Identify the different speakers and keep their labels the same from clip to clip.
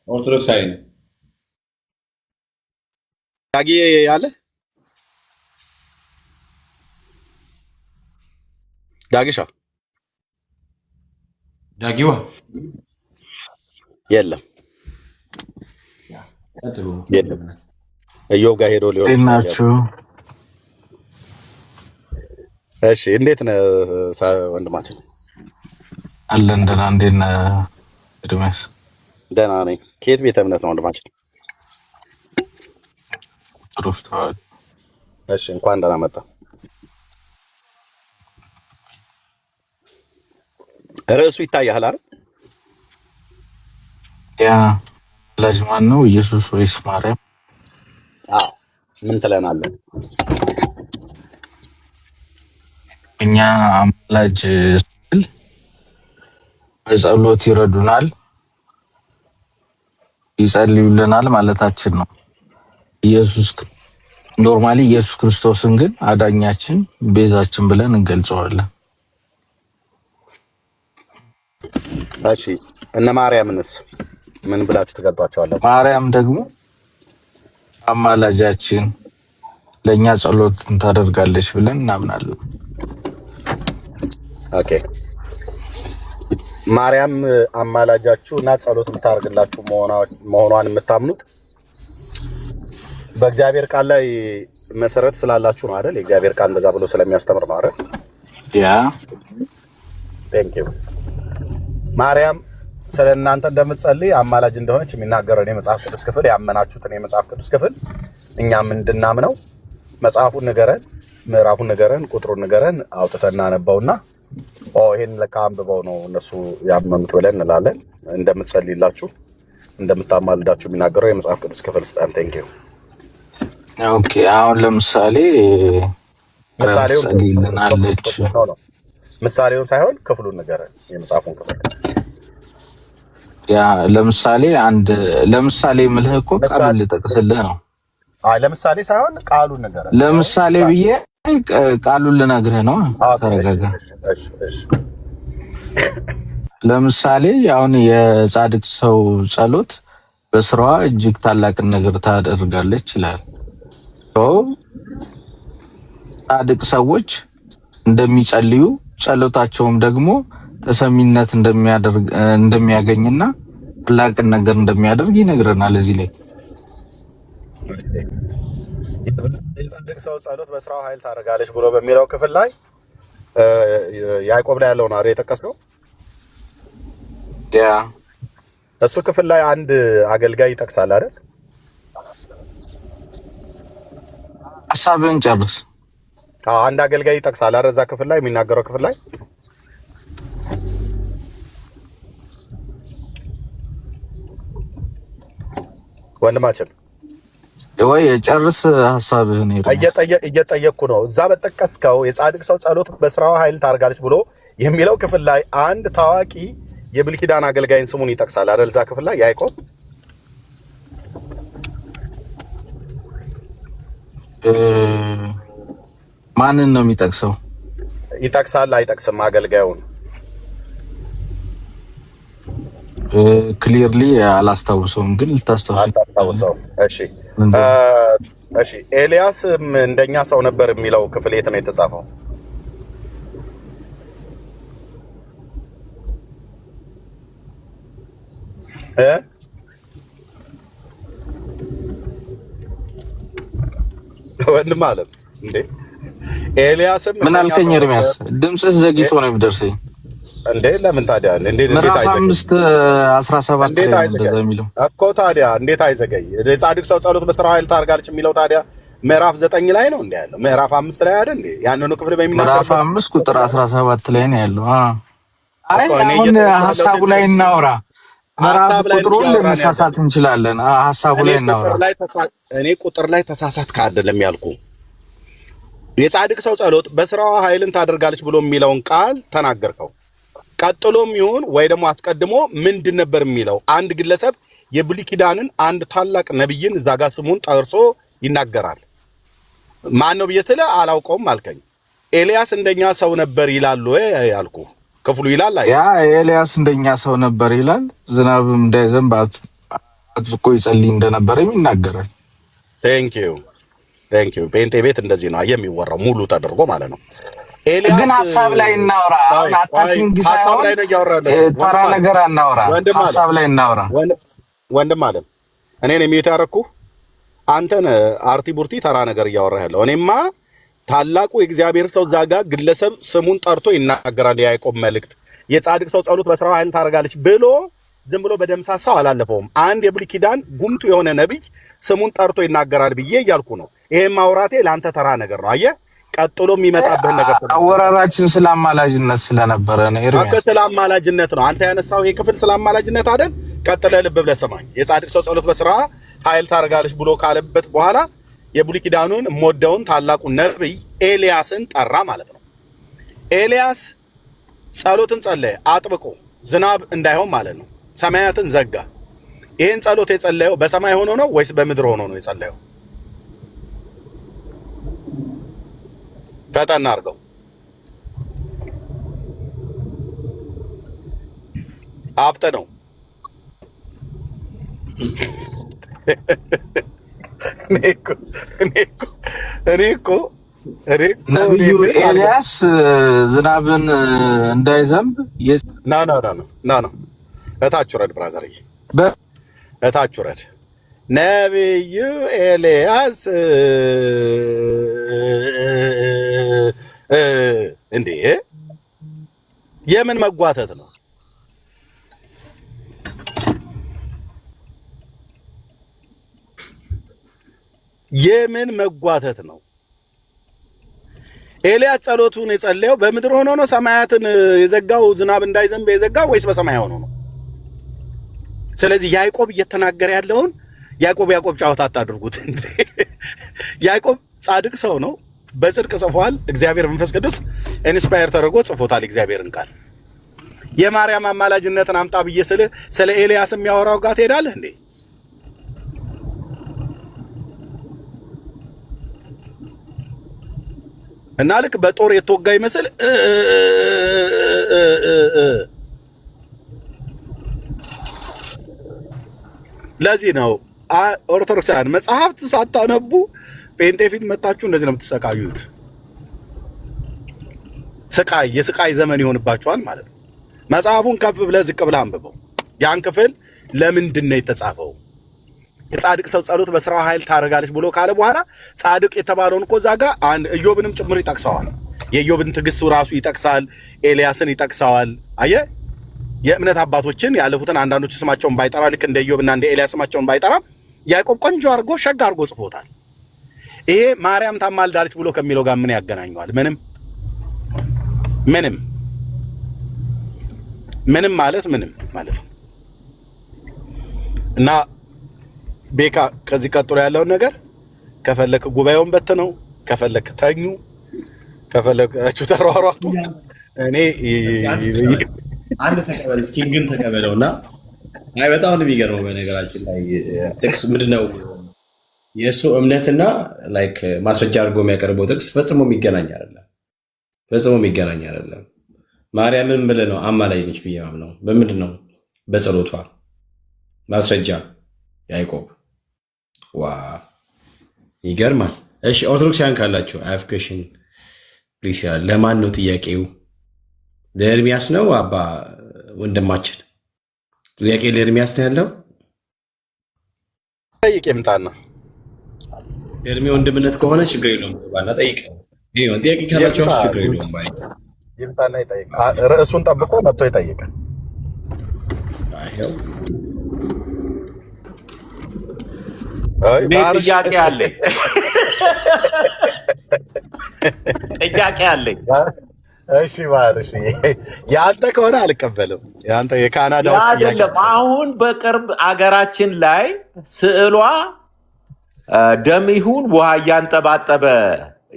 Speaker 1: ኦርቶዶክሳዊ ነው።
Speaker 2: ዳጊ ያለ ዳጊሻ
Speaker 1: ዳጊዋ
Speaker 2: የለም የለም። እዮብ ጋር ሄዶ ሊሆን ይችላል።
Speaker 3: ናችሁ?
Speaker 2: እሺ እንዴት ነህ ወንድማችን?
Speaker 3: አለን ደህና። እንዴት ነህ ኤርሚያስ?
Speaker 2: ደህና ነኝ። ከየት ቤተ እምነት ነው ወንድማችን?
Speaker 3: ኦርቶዶክስ ተዋህዶ።
Speaker 2: እሺ እንኳን ደህና መጣ። ርዕሱ ይታያል አይደል?
Speaker 3: ያ ወላጅ ማን ነው? ኢየሱስ ወይስ ማርያም?
Speaker 2: አዎ ምን ትለናለህ?
Speaker 3: እኛ አማላጅ ስል በጸሎት ይረዱናል፣ ይጸልዩልናል ማለታችን ነው። ኖርማሊ ኢየሱስ ክርስቶስን ግን አዳኛችን፣ ቤዛችን ብለን እንገልጸዋለን።
Speaker 2: እሺ እነ ማርያምንስ ምን ብላችሁ ትገልጧቸዋላችሁ?
Speaker 3: ማርያም ደግሞ አማላጃችን፣ ለእኛ ጸሎትን ታደርጋለች ብለን እናምናለን።
Speaker 2: ኦኬ ማርያም አማላጃችሁ እና ጸሎት የምታደርግላችሁ መሆኗን የምታምኑት በእግዚአብሔር ቃል ላይ መሰረት ስላላችሁ ነው አይደል? የእግዚአብሔር ቃል እንደዛ ብሎ ስለሚያስተምር ነው አይደል?
Speaker 3: ያ
Speaker 2: ቴንክ ዩ። ማርያም ስለ እናንተ እንደምትጸልይ አማላጅ እንደሆነች የሚናገረው የመጽሐፍ ቅዱስ ክፍል ያመናችሁትን የመጽሐፍ ቅዱስ ክፍል እኛም እንድናምነው መጽሐፉን ንገረን፣ ምዕራፉን ንገረን፣ ቁጥሩን ንገረን አውጥተን እናነበውና ይሄን ለካ አንብበው ነው እነሱ ያመኑት ብለን እንላለን። እንደምትጸልይላችሁ እንደምታማልዳችሁ የሚናገረው የመጽሐፍ ቅዱስ ክፍል ስጣን። ቴንክ ዩ።
Speaker 3: ኦኬ አሁን ለምሳሌ ጸልይልናለች።
Speaker 2: ምሳሌውን ሳይሆን ክፍሉን ንገረን፣ የመጽሐፉን ክፍል።
Speaker 3: ያ ለምሳሌ ምልህ እኮ ቃሉን ልጠቅስልህ ነው።
Speaker 2: ለምሳሌ ሳይሆን ቃሉን ንገረን።
Speaker 3: ለምሳሌ ብዬ ቃሉን ልነግርህ ነው። ተረጋጋ። ለምሳሌ አሁን የጻድቅ ሰው ጸሎት በስራዋ እጅግ ታላቅን ነገር ታደርጋለች ይላል። ጻድቅ ሰዎች እንደሚጸልዩ ጸሎታቸውም ደግሞ ተሰሚነት እንደሚያገኝና ታላቅን ነገር እንደሚያደርግ ይነግረናል። እዚህ ላይ
Speaker 2: የጻድቅ ሰው ጸሎት በስራው ኃይል ታደርጋለች ብሎ በሚለው ክፍል ላይ ያዕቆብ ላይ ያለውን አረ የጠቀስነው
Speaker 3: ያ
Speaker 2: እሱ ክፍል ላይ አንድ አገልጋይ ይጠቅሳል አይደል?
Speaker 3: ሐሳብን ጨርስ።
Speaker 2: አንድ አገልጋይ ይጠቅሳል አይደል? እዛ ክፍል ላይ የሚናገረው ክፍል ላይ ወንድማችን
Speaker 3: ወይ ጨርስ ሐሳብህን
Speaker 2: እየጠየቅኩ ነው። እዛ በጠቀስከው የጻድቅ ሰው ጸሎት በስራው ኃይል ታደርጋለች ብሎ የሚለው ክፍል ላይ አንድ ታዋቂ የብሉይ ኪዳን አገልጋይን ስሙን ይጠቅሳል አይደል? እዛ ክፍል ላይ ያዕቆብ
Speaker 3: ማንን ነው የሚጠቅሰው?
Speaker 2: ይጠቅሳል አይጠቅስም? አገልጋዩን
Speaker 3: ክሊርሊ አላስታውሰውም፣ ግን ልታስታውሰው።
Speaker 2: እሺ ኤልያስም እንደኛ ሰው ነበር የሚለው ክፍል የት ነው የተጻፈው? ወንድም አለም እንዴ ኤልያስም
Speaker 3: ምን አልከኝ? ኤርሚያስ ድምጽህ ዘግይቶ ነው የሚደርሰኝ
Speaker 2: እንዴ? ለምን ታዲያ
Speaker 3: ምዕራፍ 5:17 ላይ እንደዛ የሚለው
Speaker 2: እኮ ታዲያ እንዴት አይዘገይ? የጻድቅ ሰው ጸሎት በስራው ኃይል ታደርጋለች የሚለው ታዲያ ምዕራፍ 9 ላይ ነው እንዴ ያለው? ምዕራፍ 5 ላይ አይደል እንዴ? ያንኑ ክፍል በሚናገር
Speaker 3: ምዕራፍ 5:17 ላይ ነው ያለው። አይ አሁን ሐሳቡ ላይ እናውራ። ምዕራፍ ቁጥሩን ልንሳሳት እንችላለን። ሐሳቡ ላይ እናውራ።
Speaker 2: እኔ ቁጥር ላይ ተሳሳትክ አይደለም ያልኩ። የጻድቅ ሰው ጸሎት በስራው ኃይልን ታደርጋለች ብሎ የሚለውን ቃል ተናገርከው። ቀጥሎም ይሁን ወይ ደግሞ አስቀድሞ ምንድን ነበር የሚለው? አንድ ግለሰብ የብሉይ ኪዳንን አንድ ታላቅ ነብይን እዛ ጋር ስሙን ጠርሶ ይናገራል። ማን ነው ብዬ ስለ አላውቀውም አልከኝ። ኤልያስ እንደኛ ሰው ነበር ይላሉ ያልኩ። ክፍሉ ይላል።
Speaker 3: ያ ኤልያስ እንደኛ ሰው ነበር ይላል። ዝናብም እንዳይዘንብ አጥብቆ ይጸልይ እንደነበረም ይናገራል።
Speaker 2: ቴንኪው ጴንጤ ቤት እንደዚህ ነው የሚወራው ሙሉ ተደርጎ ማለት ነው።
Speaker 3: ኤልያስ ግን ሐሳብ ላይ እናውራ። አታኪንግ ሳይሆን ተራ ነገር አናውራ። ሐሳብ ላይ እናውራ።
Speaker 2: ወንድም አለም እኔን የሚዩት ያረኩ አንተን አርቲ ቡርቲ ተራ ነገር እያወራህ ያለው እኔማ ታላቁ የእግዚአብሔር ሰው ዛጋ ግለሰብ ስሙን ጠርቶ ይናገራል። የያዕቆብ መልእክት የጻድቅ ሰው ጸሎት በስራው ኃይል ታደርጋለች ብሎ ዝም ብሎ በደምሳሳው አላለፈውም። አንድ የብሉይ ኪዳን ጉምቱ የሆነ ነብይ ስሙን ጠርቶ ይናገራል ብዬ እያልኩ ነው። ይሄን ማውራቴ ለአንተ ተራ ነገር ነው። አየህ ቀጥሎ የሚመጣብህ ነገር
Speaker 3: አወራራችን ስለ አማላጅነት ስለነበረ ነው።
Speaker 2: ኤርሚያስ ስለ አማላጅነት ነው አንተ ያነሳው። ይሄ ክፍል ስለ አማላጅነት አይደል? ቀጥለህ ልብ ብለህ ሰማኝ። የጻድቅ ሰው ጸሎት በስራ ኃይል ታደርጋለች ብሎ ካለበት በኋላ የብሉይ ኪዳኑን ሞደውን ታላቁ ነብይ ኤልያስን ጠራ ማለት ነው። ኤልያስ ጸሎትን ጸለየ አጥብቆ ዝናብ እንዳይሆን ማለት ነው። ሰማያትን ዘጋ። ይሄን ጸሎት የጸለየው በሰማይ ሆኖ ነው ወይስ በምድር ሆኖ ነው የጸለየው? ፈጠን አድርገው። አፍጥነው። እኔ እኮ
Speaker 3: ነብዩ ኤልያስ ዝናብን እንዳይዘንብ
Speaker 2: ና እታች ውረድ ብራዘርዬ፣ እታች ውረድ። ነብዩ ኤልያስ እንዴ የምን መጓተት ነው? የምን መጓተት ነው? ኤልያስ ጸሎቱን የጸለየው በምድር ሆኖ ነው ሰማያትን የዘጋው ዝናብ እንዳይዘንብ የዘጋው ወይስ በሰማይ ሆኖ ነው? ስለዚህ ያዕቆብ እየተናገረ ያለውን ያዕቆብ ጫወታ አታድርጉት እንዴ። ያዕቆብ ጻድቅ ሰው ነው፣ በጽድቅ ጽፏል። እግዚአብሔር መንፈስ ቅዱስ ኢንስፓየር ተደርጎ ጽፎታል እግዚአብሔርን ቃል። የማርያም አማላጅነትን አምጣ ብዬ ስለ ኤልያስ የሚያወራው ጋር ትሄዳለህ እንዴ? እና ልክ በጦር የተወጋ ይመስል ለዚህ ነው ኦርቶዶክሳውያን መጽሐፍት ሳታነቡ ጴንጤ ፊት መጣችሁ እንደዚህ ነው የምትሰቃዩት። የስቃይ ዘመን ይሆንባችኋል ማለት ነው። መጽሐፉን ከፍ ብለህ ዝቅ ብለህ አንብበው። ያን ክፍል ለምንድን ነው የተጻፈው? የጻድቅ ሰው ጸሎት በስራው ኃይል ታደርጋለች ብሎ ካለ በኋላ ጻድቅ የተባለውን እኮ እዛ ጋር ኢዮብንም ጭምር ይጠቅሰዋል። የኢዮብን ትዕግስቱ ራሱ ይጠቅሳል። ኤልያስን ይጠቅሰዋል። አየህ የእምነት አባቶችን ያለፉትን አንዳንዶች ስማቸውን ባይጠራ ልክ እንደ ኢዮብና እንደ ኤልያስ ስማቸውን ባይጠራ ያዕቆብ ቆንጆ አድርጎ ሸጋ አድርጎ ጽፎታል። ይሄ ማርያም ታማልዳለች ብሎ ከሚለው ጋር ምን ያገናኘዋል? ምንም ማለት ነው። እና ቤካ ከዚህ ቀጥሎ ያለውን ነገር ከፈለክ ጉባኤውን በትነው፣ ከፈለክ ተኙ፣ ከፈለካችሁ ተሯሯጡ። እኔ
Speaker 1: አንድ ተቀበል እስኪ ግን ተቀበለውና፣ አይ በጣም ነው የሚገርመው። በነገራችን ላይ ጥቅስ ምንድነው የእሱ እምነትና ላይክ ማስረጃ አድርጎ የሚያቀርበው ጥቅስ ፈጽሞ የሚገናኝ አይደለም። ማርያምን ብለህ ነው አማላጅ ነች ብዬ ማምነው በምንድን ነው? በጸሎቷ ማስረጃ ያዕቆብ። ዋ ይገርማል። እሺ ኦርቶዶክሳውያን ካላችሁ አፍኬሽን ፕሊስ ይላል። ለማን ነው ጥያቄው? ለኤርሚያስ ነው? አባ ወንድማችን ጥያቄ ለኤርሚያስ ነው ያለው።
Speaker 2: ጠይቅ የምጣና
Speaker 1: ኤርሚ ወንድምነት ከሆነ ችግር የለውም። ባና ጠይቅ። ይሄን ጥያቄ ካላችሁ ችግር የለውም። ባይ
Speaker 2: ይምጣና ይጠይቅ። ርዕሱን ጠብቆ መጥቶ ይጠይቃል።
Speaker 1: አይው
Speaker 4: ጥያቄ አለኝ።
Speaker 2: እሺ ባርሽ ያንተ ከሆነ አልቀበልም። ያንተ የካናዳው ጥያቄ
Speaker 4: አይደለም። አሁን በቅርብ አገራችን ላይ ስዕሏ ደም ይሁን ውሃ እያንጠባጠበ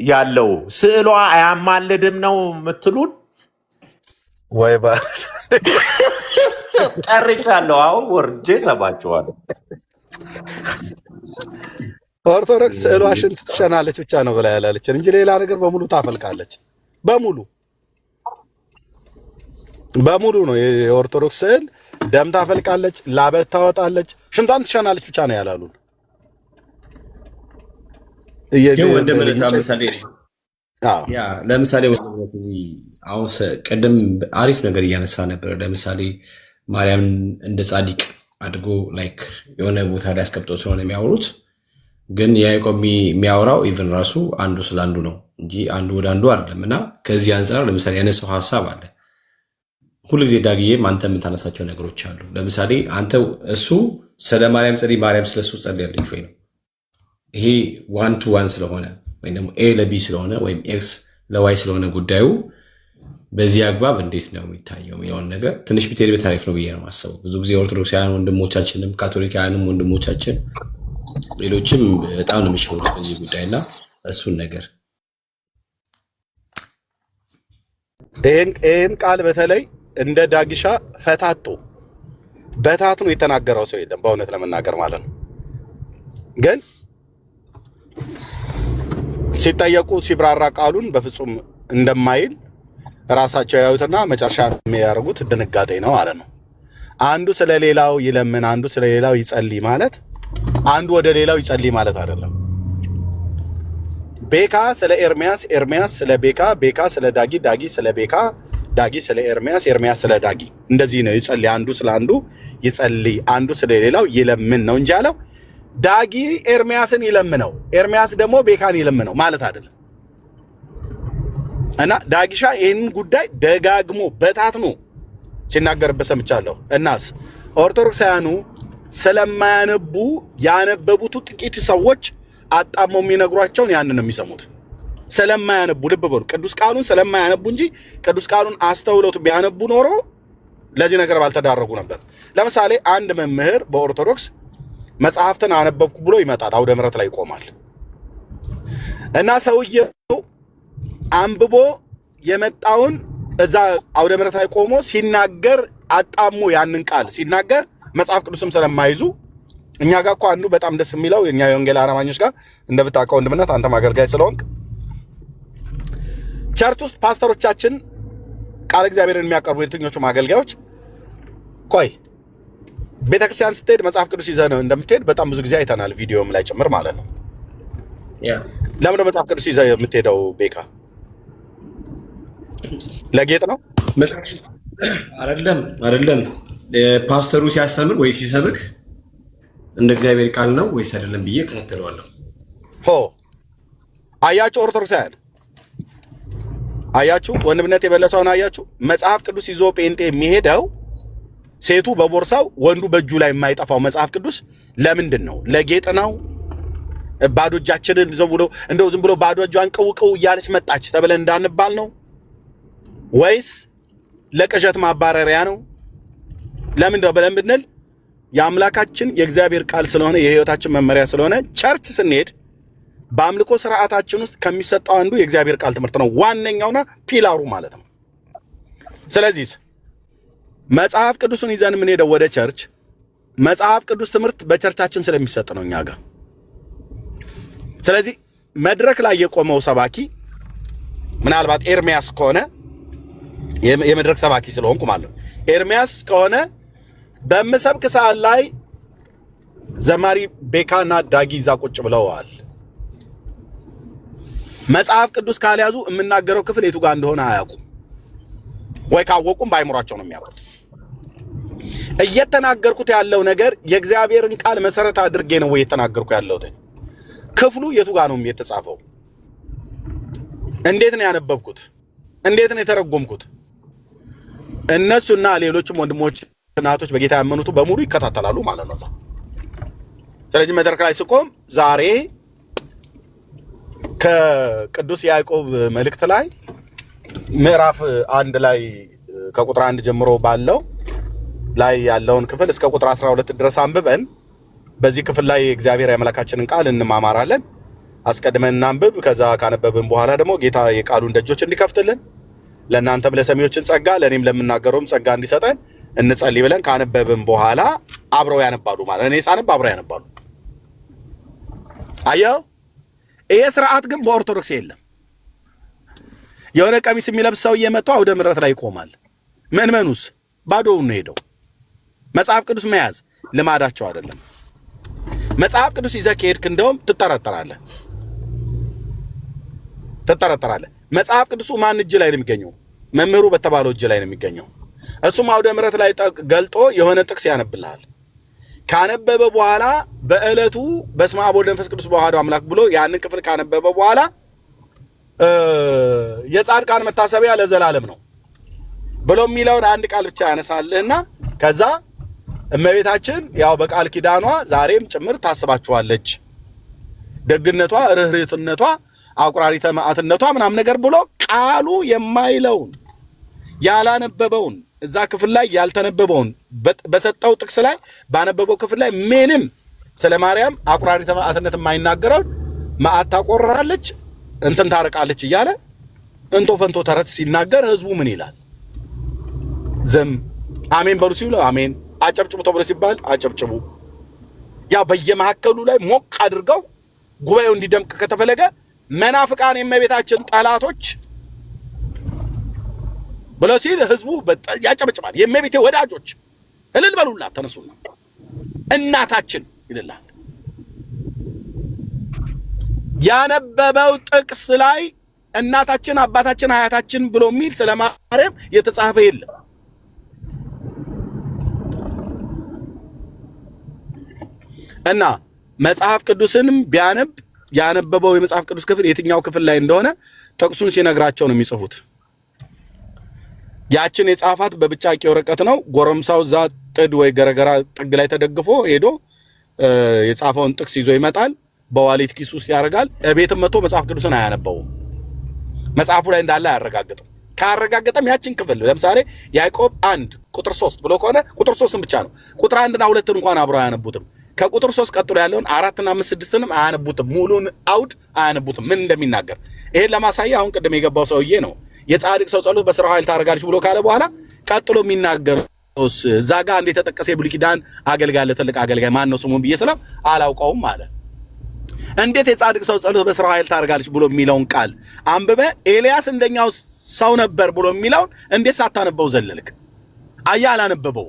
Speaker 4: ያለው ስዕሏ አያማልድም ነው የምትሉን?
Speaker 2: ወይ ባርሽ
Speaker 4: ጠርቻለሁ። አሁን ወርጄ ሰባቸዋለሁ።
Speaker 2: ኦርቶዶክስ ስዕሏ ሽንት ትሸናለች ብቻ ነው ብላ ያላለችን እንጂ ሌላ ነገር በሙሉ ታፈልቃለች። በሙሉ በሙሉ ነው የኦርቶዶክስ ስዕል። ደም ታፈልቃለች፣ ላበት ታወጣለች፣ ሽንቷን ትሸናለች ብቻ ነው ያላሉን።
Speaker 1: ለምሳሌ አሁን ቅድም አሪፍ ነገር እያነሳ ነበር። ለምሳሌ ማርያምን እንደ ጻድቅ አድርጎ ላይክ የሆነ ቦታ ላይ አስቀምጠው ስለሆነ የሚያወሩት፣ ግን ያዕቆብ የሚያወራው ኢቨን ራሱ አንዱ ስለ አንዱ ነው እንጂ አንዱ ወደ አንዱ አይደለም። እና ከዚህ አንጻር ለምሳሌ ያነሳው ሀሳብ አለ። ሁልጊዜ ዳግዬም አንተ የምታነሳቸው ነገሮች አሉ። ለምሳሌ አንተ እሱ ስለ ማርያም ጸልይ፣ ማርያም ስለሱ ጸልያለች ወይ ነው። ይሄ ዋን ቱ ዋን ስለሆነ ወይም ደግሞ ኤ ለቢ ስለሆነ ወይም ኤክስ ለዋይ ስለሆነ ጉዳዩ በዚህ አግባብ እንዴት ነው የሚታየው የሚለውን ነገር ትንሽ ብትሄድ በታሪፍ ነው ብዬ ነው የማስበው። ብዙ ጊዜ ኦርቶዶክሳውያን ወንድሞቻችንም ካቶሊካውያንም ወንድሞቻችን ሌሎችም በጣም ነው የሚሸውሩት በዚህ ጉዳይ እና እሱን ነገር
Speaker 2: ይህን ቃል በተለይ እንደ ዳግሻ ፈታቶ በታትኖ የተናገረው ሰው የለም፣ በእውነት ለመናገር ማለት ነው። ግን ሲጠየቁ ሲብራራ ቃሉን በፍጹም እንደማይል ራሳቸው ያዩትና መጨረሻ የሚያደርጉት ድንጋጤ ነው ማለት ነው። አንዱ ስለሌላው ይለምን፣ አንዱ ስለሌላው ይጸልይ ማለት አንዱ ወደ ሌላው ይጸልይ ማለት አይደለም። ቤካ ስለ ኤርሚያስ፣ ኤርሚያስ ስለ ቤካ፣ ቤካ ስለ ዳጊ፣ ዳጊ ስለ ቤካ፣ ዳጊ ስለ ኤርሚያስ፣ ኤርሚያስ ስለ ዳጊ። እንደዚህ ነው ይጸልይ። አንዱ ስለ አንዱ ይጸልይ፣ አንዱ ስለ ሌላው ይለምን ነው እንጂ ያለው ዳጊ ኤርሚያስን ይለምነው፣ ኤርሚያስ ደግሞ ቤካን ይለምነው ማለት አይደለም። እና ዳጊሻ ይህንን ጉዳይ ደጋግሞ በታትኖ ሲናገርበት ሰምቻለሁ። እናስ ኦርቶዶክሳውያኑ ስለማያነቡ ያነበቡት ጥቂት ሰዎች አጣመው የሚነግሯቸውን ያንን ነው የሚሰሙት። ስለማያነቡ ልብ በሉ፣ ቅዱስ ቃሉን ስለማያነቡ እንጂ ቅዱስ ቃሉን አስተውሎት ቢያነቡ ኖሮ ለዚህ ነገር ባልተዳረጉ ነበር። ለምሳሌ አንድ መምህር በኦርቶዶክስ መጽሐፍትን አነበብኩ ብሎ ይመጣል፣ አውደ ምሕረት ላይ ይቆማል እና ሰውየው አንብቦ የመጣውን እዛ አውደ ምሕረት ላይ ቆሞ ሲናገር አጣሞ ያንን ቃል ሲናገር መጽሐፍ ቅዱስም ስለማይዙ እኛ ጋር እኮ አንዱ በጣም ደስ የሚለው እኛ የወንጌል አማኞች ጋር እንደምታውቀው ወንድምነት አንተም አገልጋይ ስለሆንክ ቸርች ውስጥ ፓስተሮቻችን ቃል እግዚአብሔርን የሚያቀርቡ የትኞቹም አገልጋዮች ቆይ ቤተክርስቲያን ስትሄድ መጽሐፍ ቅዱስ ይዘህ ነው እንደምትሄድ በጣም ብዙ ጊዜ አይተናል፣ ቪዲዮም ላይ ጭምር ማለት ነው። ለምን ነው መጽሐፍ ቅዱስ ይዘህ የምትሄደው? ቤካ ለጌጥ ነው?
Speaker 1: አይደለም። ፓስተሩ ሲያስተምር ወይ ሲሰብክ እንደ እግዚአብሔር ቃል ነው ወይስ አይደለም ብዬ እከታተለዋለሁ።
Speaker 2: አያችሁ ኦርቶዶክሳውያን፣ አያችሁ ወንድምነት የበለሰውን አያችሁ። መጽሐፍ ቅዱስ ይዞ ጴንጤ የሚሄደው ሴቱ በቦርሳው ወንዱ በእጁ ላይ የማይጠፋው መጽሐፍ ቅዱስ ለምንድን ነው? ለጌጥ ነው? ባዶ እጃችንን ዝም ብሎ ባዶ እጇን ቅውቅው እያለች መጣች ተብለን እንዳንባል ነው? ወይስ ለቅዠት ማባረሪያ ነው? ለምንድን ነው ብለን ብንል የአምላካችን የእግዚአብሔር ቃል ስለሆነ የሕይወታችን መመሪያ ስለሆነ ቸርች ስንሄድ በአምልኮ ስርዓታችን ውስጥ ከሚሰጠው አንዱ የእግዚአብሔር ቃል ትምህርት ነው፣ ዋነኛውና ፒላሩ ማለት ነው። ስለዚህ መጽሐፍ ቅዱስን ይዘን የምንሄደው ወደ ቸርች መጽሐፍ ቅዱስ ትምህርት በቸርቻችን ስለሚሰጥ ነው እኛ ጋር። ስለዚህ መድረክ ላይ የቆመው ሰባኪ ምናልባት ኤርሚያስ ከሆነ የመድረክ ሰባኪ ስለሆንኩ ማለት ነው፣ ኤርሚያስ ከሆነ በምሰብክ ሰዓት ላይ ዘማሪ ቤካና ዳጊ ይዛ ቁጭ ብለዋል። መጽሐፍ ቅዱስ ካልያዙ የምናገረው ክፍል የቱ ጋር እንደሆነ አያውቁም፣ ወይ ካወቁም ባይምሯቸው ነው የሚያውቁት። እየተናገርኩት ያለው ነገር የእግዚአብሔርን ቃል መሰረት አድርጌ ነው ወይ እየተናገርኩ ያለሁት? ክፍሉ የቱ ጋር ነው የተጻፈው? እንዴት ነው ያነበብኩት? እንዴት ነው የተረጎምኩት? እነሱና ሌሎችም ወንድሞች እናቶች በጌታ ያመኑት በሙሉ ይከታተላሉ ማለት ነው። ስለዚህ መድረክ ላይ ስቆም ዛሬ ከቅዱስ ያዕቆብ መልእክት ላይ ምዕራፍ 1 ላይ ከቁጥር 1 ጀምሮ ባለው ላይ ያለውን ክፍል እስከ ቁጥር 12 ድረስ አንብበን በዚህ ክፍል ላይ እግዚአብሔር ያመለካችንን ቃል እንማማራለን። አስቀድመን እናንብብ። ከዛ ካነበብን በኋላ ደግሞ ጌታ የቃሉን ደጆች እንዲከፍትልን ለእናንተም ለሰሚዎችን ጸጋ ለእኔም ለምናገረውም ጸጋ እንዲሰጠን እንጸልይ ብለን ካነበብን በኋላ አብረው ያነባሉ ማለት እኔ ሳነብ አብረው ያነባሉ። አየው፣ ይሄ ስርዓት ግን በኦርቶዶክስ የለም። የሆነ ቀሚስ የሚለብስ ሰው እየመጣ አውደ ምሕረት ላይ ይቆማል። መንመኑስ ባዶውን ነው ሄደው። መጽሐፍ ቅዱስ መያዝ ልማዳቸው አይደለም። መጽሐፍ ቅዱስ ይዘህ ከሄድክ እንደውም ትጠረጠራለህ። መጽሐፍ ቅዱሱ ማን እጅ ላይ ነው የሚገኘው? መምህሩ በተባለው እጅ ላይ ነው የሚገኘው። እሱም አውደ ምሕረት ላይ ገልጦ የሆነ ጥቅስ ያነብልሃል። ካነበበ በኋላ በእለቱ በስመ አብ ወወልድ ወመንፈስ ቅዱስ በአሐዱ አምላክ ብሎ ያንን ክፍል ካነበበ በኋላ የጻድቃን መታሰቢያ ለዘላለም ነው ብሎ የሚለውን አንድ ቃል ብቻ ያነሳልህና ከዛ እመቤታችን ያው በቃል ኪዳኗ ዛሬም ጭምር ታስባችኋለች፣ ደግነቷ፣ ርህርህትነቷ፣ አቁራሪተ መዓትነቷ ምናምን ነገር ብሎ ቃሉ የማይለውን ያላነበበውን እዛ ክፍል ላይ ያልተነበበውን በሰጠው ጥቅስ ላይ ባነበበው ክፍል ላይ ምንም ስለ ማርያም አቁራሪተ መዓትነት የማይናገረው መዓት ታቆራለች እንትን ታረቃለች እያለ እንቶ ፈንቶ ተረት ሲናገር ህዝቡ ምን ይላል? ዝም። አሜን በሉ ሲሉ አሜን፣ አጨብጭቡ ተብሎ ሲባል አጨብጭቡ። ያ በየመሐከሉ ላይ ሞቅ አድርገው ጉባኤው እንዲደምቅ ከተፈለገ መናፍቃን የእመቤታችን ጠላቶች ብሎ ሲል ህዝቡ ያጨበጭባል። የእመቤቴ ወዳጆች እልል በሉላት ተነሱና እናታችን ይልላል። ያነበበው ጥቅስ ላይ እናታችን፣ አባታችን፣ አያታችን ብሎ የሚል ስለ ማርያም የተጻፈ የለም። እና መጽሐፍ ቅዱስንም ቢያነብ ያነበበው የመጽሐፍ ቅዱስ ክፍል የትኛው ክፍል ላይ እንደሆነ ጥቅሱን ሲነግራቸው ነው የሚጽፉት። ያችን የጻፋት በብጫቂ ወረቀት ነው። ጎረምሳው ዛ ጥድ ወይ ገረገራ ጥግ ላይ ተደግፎ ሄዶ የጻፈውን ጥቅስ ይዞ ይመጣል። በዋሌት ኪስ ውስጥ ያደርጋል። ቤትም መጥቶ መጽሐፍ ቅዱስን አያነበውም። መጽሐፉ ላይ እንዳለ አያረጋግጥም። ካረጋገጠም ያችን ክፍል ለምሳሌ ያዕቆብ 1 ቁጥር 3 ብሎ ከሆነ ቁጥር 3ን ብቻ ነው። ቁጥር 1 እና 2 እንኳን አብረው አያነቡትም። ከቁጥር 3 ቀጥሎ ያለውን 4 እና 5 6ንም አያነቡትም። ሙሉን አውድ አያነቡትም ምን እንደሚናገር። ይሄን ለማሳያ አሁን ቅድም የገባው ሰውዬ ነው የጻድቅ ሰው ጸሎት በሥራው ኃይል ታደርጋለች ብሎ ካለ በኋላ ቀጥሎ የሚናገረውስ እዛ ጋር እንደ ተጠቀሰ የብሉይ ኪዳን አገልጋይ ለትልቅ አገልጋይ ማን ነው ስሙን ብዬ ስለው አላውቀውም አለ። እንዴት የጻድቅ ሰው ጸሎት በሥራው ኃይል ታደርጋለች ብሎ የሚለውን ቃል አንብበ ኤልያስ እንደኛው ሰው ነበር ብሎ የሚለውን እንዴት ሳታነበው ዘለልክ? አያ አላነበበው።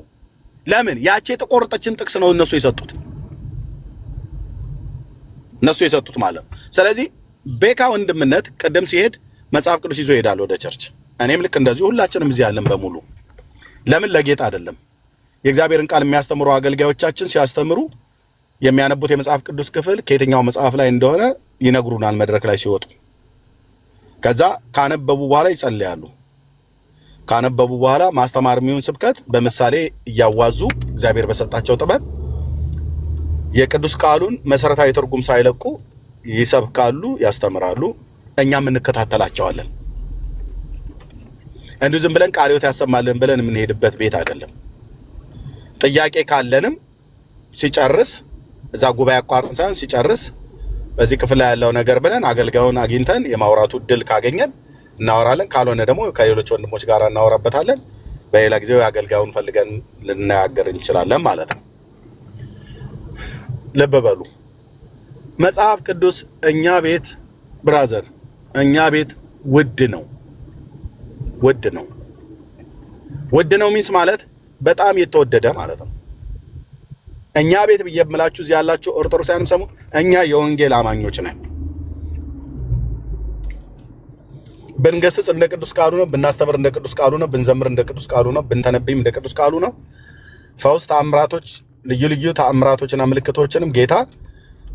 Speaker 2: ለምን? ያቺ የተቆረጠችን ጥቅስ ነው እነሱ የሰጡት ማለት። ስለዚህ ቤካ ወንድምነት ቅድም ሲሄድ መጽሐፍ ቅዱስ ይዞ ይሄዳል ወደ ቸርች። እኔም ልክ እንደዚህ ሁላችንም እዚህ ያለን በሙሉ ለምን ለጌጥ አይደለም። የእግዚአብሔርን ቃል የሚያስተምሩ አገልጋዮቻችን ሲያስተምሩ የሚያነቡት የመጽሐፍ ቅዱስ ክፍል ከየትኛው መጽሐፍ ላይ እንደሆነ ይነግሩናል መድረክ ላይ ሲወጡ። ከዛ ካነበቡ በኋላ ይጸልያሉ። ካነበቡ በኋላ ማስተማር የሚሆን ስብከት በምሳሌ እያዋዙ እግዚአብሔር በሰጣቸው ጥበብ የቅዱስ ቃሉን መሰረታዊ ትርጉም ሳይለቁ ይሰብካሉ፣ ያስተምራሉ። እኛም እንከታተላቸዋለን። እንዲሁ ዝም ብለን ቃል ሕይወት ያሰማልን ብለን የምንሄድበት ቤት አይደለም። ጥያቄ ካለንም ሲጨርስ እዛ ጉባኤ አቋርጠን ሳይሆን ሲጨርስ በዚህ ክፍል ላይ ያለው ነገር ብለን አገልጋዩን አግኝተን የማውራቱ እድል ካገኘን እናወራለን። ካልሆነ ደግሞ ከሌሎች ወንድሞች ጋር እናወራበታለን። በሌላ ጊዜው አገልጋዩን ፈልገን ልናገር እንችላለን ማለት ነው። ልብ በሉ። መጽሐፍ ቅዱስ እኛ ቤት ብራዘር፣ እኛ ቤት ውድ ነው። ውድ ነው ሚንስ ማለት በጣም የተወደደ ማለት ነው። እኛ ቤት ብዬ የምላችሁ እዚህ ያላችሁ ኦርቶዶክሳውያንም ሰሙ፣ እኛ የወንጌል አማኞች ነን። ብንገስጽ እንደ ቅዱስ ቃሉ ነው፣ ብናስተምር እንደ ቅዱስ ቃሉ ነው፣ ብንዘምር እንደ ቅዱስ ቃሉ ነው፣ ብንተነብይም እንደ ቅዱስ ቃሉ ነው። ፈውስ፣ ተአምራቶች፣ ልዩ ልዩ ተአምራቶችና ምልክቶችንም ጌታ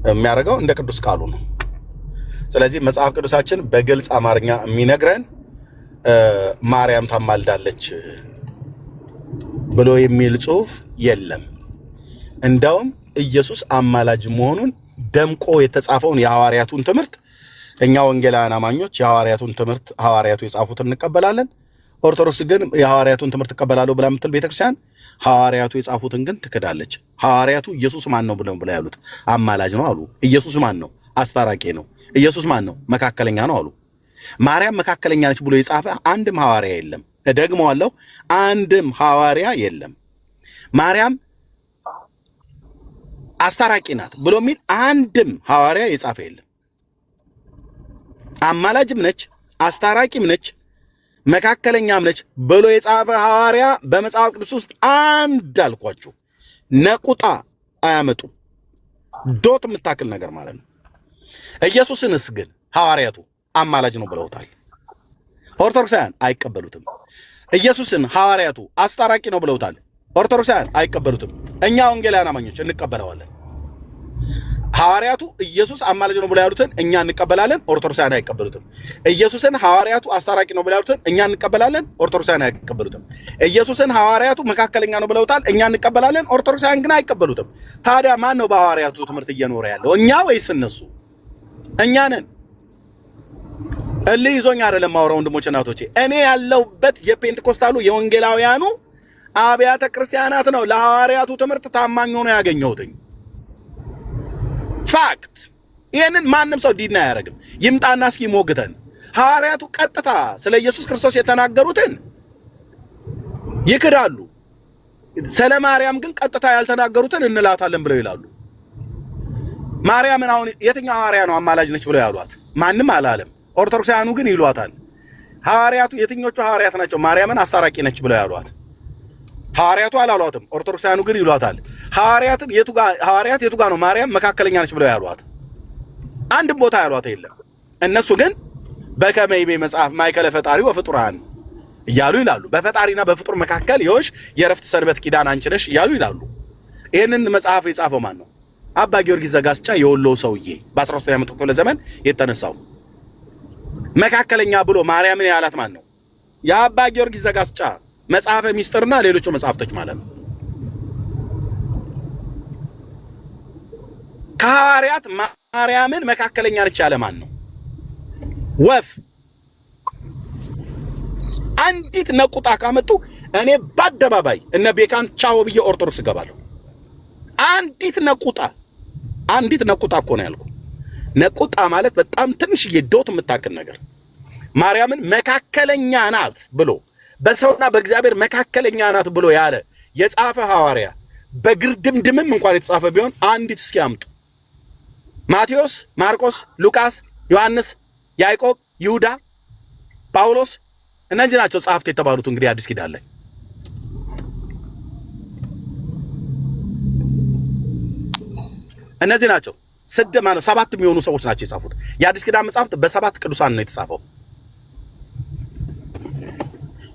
Speaker 2: የሚያደርገው እንደ ቅዱስ ቃሉ ነው። ስለዚህ መጽሐፍ ቅዱሳችን በግልጽ አማርኛ የሚነግረን ማርያም ታማልዳለች ብሎ የሚል ጽሑፍ የለም። እንደውም ኢየሱስ አማላጅ መሆኑን ደምቆ የተጻፈውን የሐዋርያቱን ትምህርት እኛ ወንጌላውያን አማኞች የሐዋርያቱን ትምህርት ሐዋርያቱ የጻፉትን እንቀበላለን። ኦርቶዶክስ ግን የሐዋርያቱን ትምህርት እቀበላለሁ ብላ የምትል ቤተክርስቲያን ሐዋርያቱ የጻፉትን ግን ትክዳለች። ሐዋርያቱ ኢየሱስ ማን ነው ብለው ያሉት አማላጅ ነው አሉ። ኢየሱስ ማን ነው? አስታራቂ ነው። ኢየሱስ ማን ነው? መካከለኛ ነው አሉ። ማርያም መካከለኛ ነች ብሎ የጻፈ አንድም ሐዋርያ የለም። እደግመዋለሁ፣ አንድም ሐዋርያ የለም። ማርያም አስታራቂ ናት ብሎ የሚል አንድም ሐዋርያ የጻፈ የለም። አማላጅም ነች፣ አስታራቂም ነች፣ መካከለኛም ነች ብሎ የጻፈ ሐዋርያ በመጽሐፍ ቅዱስ ውስጥ አንድ አልኳችሁ ነቁጣ አያመጡም። ዶት የምታክል ነገር ማለት ነው። ኢየሱስንስ ግን ሐዋርያቱ አማላጅ ነው ብለውታል። ኦርቶዶክሳውያን አይቀበሉትም። ኢየሱስን ሐዋርያቱ አስታራቂ ነው ብለውታል። ኦርቶዶክሳውያን አይቀበሉትም። እኛ ወንጌላውያን አማኞች እንቀበለዋለን። ሐዋርያቱ ኢየሱስ አማላጅ ነው ብለው ያሉትን እኛ እንቀበላለን። ኦርቶዶክሳውያን አይቀበሉትም። ኢየሱስን ሐዋርያቱ አስታራቂ ነው ብለው ያሉትን እኛ እንቀበላለን። ኦርቶዶክሳውያን አይቀበሉትም። ኢየሱስን ሐዋርያቱ መካከለኛ ነው ብለውታል፣ እኛ እንቀበላለን። ኦርቶዶክሳውያን ግን አይቀበሉትም። ታዲያ ማን ነው በሐዋርያቱ ትምህርት እየኖረ ያለው? እኛ ወይስ እነሱ? እኛ ነን። እልህ ይዞኝ አይደለም ማውራው ወንድሞች እናቶቼ። እኔ ያለሁበት የፔንቴኮስታሉ የወንጌላውያኑ አብያተ ክርስቲያናት ነው ለሐዋርያቱ ትምህርት ታማኝ ሆኖ ያገኘሁትኝ። ፋክት። ይህንን ማንም ሰው ዲና አያደርግም። ይምጣና እስኪ ሞግተን። ሐዋርያቱ ቀጥታ ስለ ኢየሱስ ክርስቶስ የተናገሩትን ይክዳሉ። ስለ ማርያም ግን ቀጥታ ያልተናገሩትን እንላታለን ብለው ይላሉ። ማርያምን አሁን የትኛው ሐዋርያ ነው አማላጅ ነች ብለው ያሏት? ማንም አላለም። ኦርቶዶክሳውያኑ ግን ይሏታል። ሐዋርያቱ የትኞቹ ሐዋርያት ናቸው ማርያምን አስታራቂ ነች ብለው ያሏት? ሐዋርያቱ አላሏትም። ኦርቶዶክሳውያኑ ግን ይሏታል። ሐዋርያት የቱ ጋር ነው ማርያም መካከለኛ ነች ብለው ያሏት? አንድም ቦታ ያሏት የለም። እነሱ ግን በከመ ይቤ መጽሐፍ ማእከለ ፈጣሪ ወፍጡራን እያሉ ይላሉ። በፈጣሪና በፍጡር መካከል የሆንሽ የዕረፍት ሰንበት ኪዳን አንቺ ነሽ እያሉ ይላሉ። ይህንን መጽሐፍ የጻፈው ማን ነው? አባ ጊዮርጊስ ዘጋስጫ የወሎ ሰውዬ በ13ኛው መቶ ክፍለ ዘመን የተነሳው መካከለኛ ብሎ ማርያምን ያላት ማን ነው? የአባ ጊዮርጊስ ዘጋስጫ መጽሐፈ ሚስጥርና ሌሎቹ መጽሐፍቶች ማለት ነው። ከሐዋርያት ማርያምን መካከለኛ ነች ያለ ማን ነው? ወፍ አንዲት ነቁጣ ካመጡ እኔ በአደባባይ እነ ቤካን ቻው ብዬ ኦርቶዶክስ እገባለሁ። አንዲት ነቁጣ እኮ ነው ያልኩ። ነቁጣ ማለት በጣም ትንሽዬ ዶት የምታክል ነገር ማርያምን መካከለኛ ናት ብሎ በሰውና በእግዚአብሔር መካከለኛ ናት ብሎ ያለ የጻፈ ሐዋርያ በግርድምድምም እንኳን የተጻፈ ቢሆን አንዲት እስኪ አምጡ። ማቴዎስ፣ ማርቆስ፣ ሉቃስ፣ ዮሐንስ፣ ያዕቆብ፣ ይሁዳ፣ ጳውሎስ እነዚህ ናቸው ጸሐፍት የተባሉት። እንግዲህ አዲስ ኪዳን ላይ እነዚህ ናቸው። ሰባት የሚሆኑ ሰዎች ናቸው የጻፉት። የአዲስ ኪዳን መጽሐፍት በሰባት ቅዱሳን ነው የተጻፈው።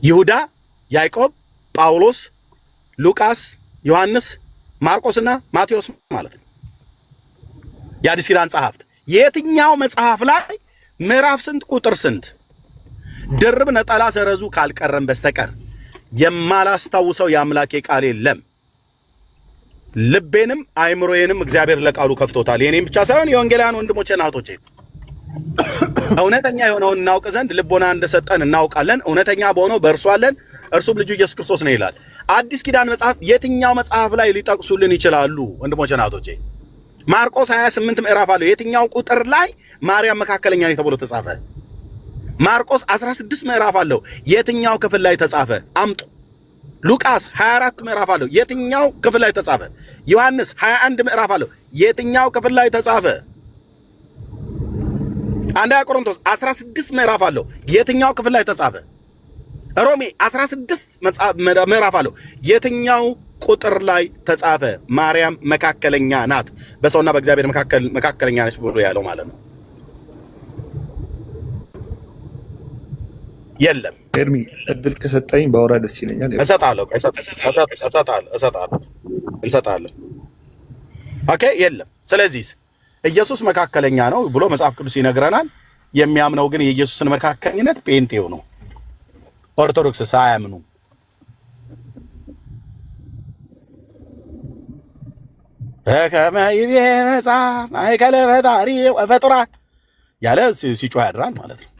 Speaker 2: ይሁዳ፣ ያዕቆብ፣ ጳውሎስ፣ ሉቃስ፣ ዮሐንስ፣ ማርቆስና ማቴዎስ ማለት ነው የአዲስ ኪዳን ጸሐፍት። የትኛው መጽሐፍ ላይ ምዕራፍ ስንት ቁጥር ስንት ድርብ ነጠላ ሰረዙ ካልቀረም በስተቀር የማላስታውሰው የአምላኬ ቃል የለም። ልቤንም አይምሮዬንም እግዚአብሔር ለቃሉ ከፍቶታል። የኔም ብቻ ሳይሆን የወንጌላውያን ወንድሞቼና እህቶቼ እውነተኛ የሆነውን እናውቅ ዘንድ ልቦና እንደሰጠን እናውቃለን። እውነተኛ በሆነው በእርሱ አለን፣ እርሱም ልጁ ኢየሱስ ክርስቶስ ነው ይላል። አዲስ ኪዳን መጽሐፍ የትኛው መጽሐፍ ላይ ሊጠቅሱልን ይችላሉ? ወንድሞቼና እህቶቼ ማርቆስ 28 ምዕራፍ አለው። የትኛው ቁጥር ላይ ማርያም መካከለኛ ነች ተብሎ ተጻፈ? ማርቆስ 16 ምዕራፍ አለው። የትኛው ክፍል ላይ ተጻፈ? አምጡ። ሉቃስ 24 ምዕራፍ አለው። የትኛው ክፍል ላይ ተጻፈ? ዮሐንስ 21 ምዕራፍ አለው። የትኛው ክፍል ላይ ተጻፈ? አንደኛ ቆሮንቶስ 16 ምዕራፍ አለው። የትኛው ክፍል ላይ ተጻፈ? ሮሜ 16 ምዕራፍ አለው። የትኛው ቁጥር ላይ ተጻፈ? ማርያም መካከለኛ ናት፣ በሰውና በእግዚአብሔር መካከለኛ ነች ብሎ ያለው ማለት ነው። የለም።
Speaker 5: ኤርሚ እድል ከሰጠኝ ባወራ ደስ ይለኛል።
Speaker 2: እሰጣለሁ። ኦኬ። የለም። ስለዚህ ኢየሱስ መካከለኛ ነው ብሎ መጽሐፍ ቅዱስ ይነግረናል። የሚያምነው ግን የኢየሱስን መካከለኝነት ጴንጤው ነው። ኦርቶዶክስ ሳያምኑ በከመ ይቤ መጽሐፍ ማእከለ ፈጣሪ ወፍጡራን ያለ ሲጮህ ያድራል ማለት ነው።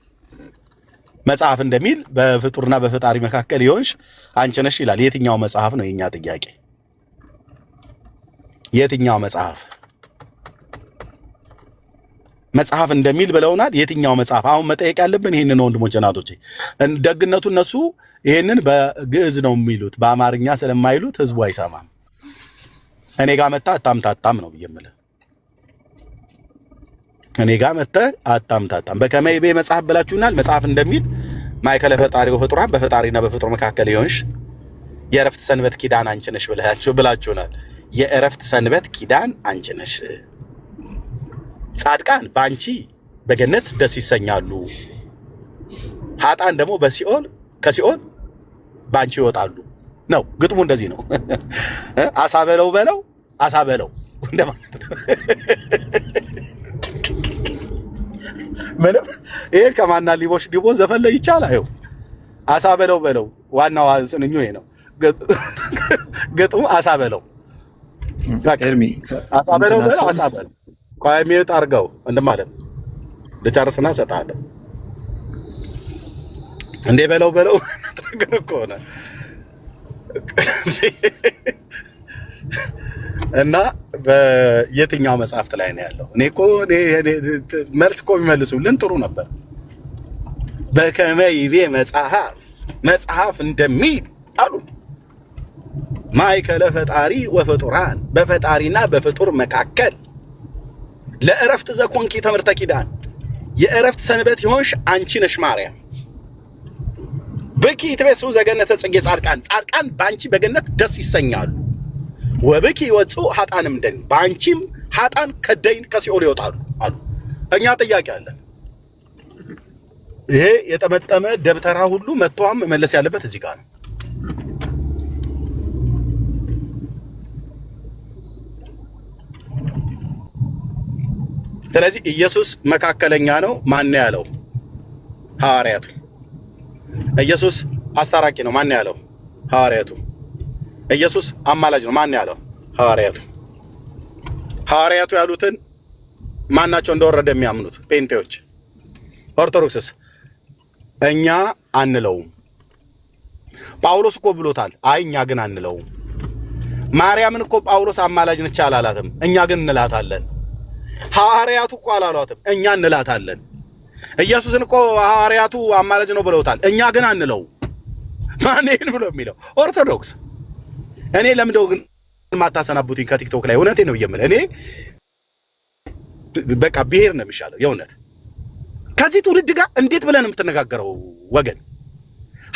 Speaker 2: መጽሐፍ እንደሚል በፍጡርና በፈጣሪ መካከል ይሆንሽ አንቺ ነሽ ይላል። የትኛው መጽሐፍ ነው የኛ ጥያቄ? የትኛው መጽሐፍ እንደሚል ብለውናል። የትኛው መጽሐፍ? አሁን መጠየቅ ያለብን ይሄንን ነው ወንድሞቼ እናቶቼ። ደግነቱ እነሱ ይሄንን በግዕዝ ነው የሚሉት፣ በአማርኛ ስለማይሉት ህዝቡ አይሰማም። እኔ ጋር መጣ አታምታታም ነው ብዬምልህ። እኔ ጋር መጣ አታምታታም። በከመ ይቤ መጽሐፍ ብላችሁናል። መጽሐፍ እንደሚል ማእከለ ፈጣሪ ወፍጡራን በፈጣሪና በፍጡር መካከል ይሆንሽ የእረፍት ሰንበት ኪዳን አንቺ ነሽ ብላችሁናል። የእረፍት ሰንበት ኪዳን አንቺ ነሽ። ጻድቃን በአንቺ በገነት ደስ ይሰኛሉ፣ ኃጥአን ደግሞ ከሲኦል በአንቺ ይወጣሉ ነው ግጥሙ። እንደዚህ ነው። አሳ በለው አሳ በለው እንደማለት ነው። ምንም ይሄ ከማና ሊቦሽ ዲቦ ዘፈን ላይ ይቻላል። ይኸው አሳ በለው ዋናው ጽንኙ ይሄ ነው። ግጥሙ አሳ በለው
Speaker 5: ኤርሚ
Speaker 2: አሳ በለው አሳ በለው ቋሚት አድርገው እንደማለት ልጨርስና እሰጥሃለሁ። እንዴ በለው ነገር እኮ ነው። እና በየትኛው መጽሐፍት ላይ ነው ያለው? እኔ እኮ መልስ እኮ ቢመልሱልን ጥሩ ነበር። በከመ ይቤ መጽሐፍ እንደሚል አሉ ማእከለ ፈጣሪ ወፍጡራን በፈጣሪና በፍጡር መካከል ለእረፍት ዘኮንኪ ትምህርተ ኪዳን የእረፍት ሰንበት ይሆንሽ አንቺ ነሽ ማርያም። ብኪ ትቤሱ ዘገነተ ጽጌ ጻድቃን በአንቺ በገነት ደስ ይሰኛሉ። ወብኪ ይወፁ ኃጥአንም ደን በአንቺም ኃጥአን ከደይን ከሲኦል ይወጣሉ አሉ። እኛ ጥያቄ አለን። ይሄ የጠመጠመ ደብተራ ሁሉ መጥቷም መመለስ ያለበት እዚህ ጋር ነው። ስለዚህ ኢየሱስ መካከለኛ ነው ማን ያለው? ሐዋርያቱ። ኢየሱስ አስታራቂ ነው ማን ያለው? ሐዋርያቱ። ኢየሱስ አማላጅ ነው ማን ያለው? ሐዋርያቱ። ሐዋርያቱ ያሉትን ማናቸው እንደወረደ የሚያምኑት? ጴንጤዎች። ኦርቶዶክስስ እኛ አንለውም። ጳውሎስ እኮ ብሎታል። አይ እኛ ግን አንለውም። ማርያምን እኮ ጳውሎስ አማላጅ ነች አላላትም፣ እኛ ግን እንላታለን። ሐዋርያቱ እኮ አላሏትም፣ እኛ እንላታለን። ኢየሱስን እኮ ሐዋርያቱ አማላጅ ነው ብለውታል፣ እኛ ግን አንለው። ማን ይሄን ብሎ የሚለው? ኦርቶዶክስ። እኔ ለምንድነው ግን ማታሰናቡትኝ ከቲክቶክ ላይ? እውነቴን ነው የምልህ። እኔ በቃ ብሄር ነው የሚሻለው የእውነት። ከዚህ ትውልድ ጋር እንዴት ብለን የምትነጋገረው ወገን?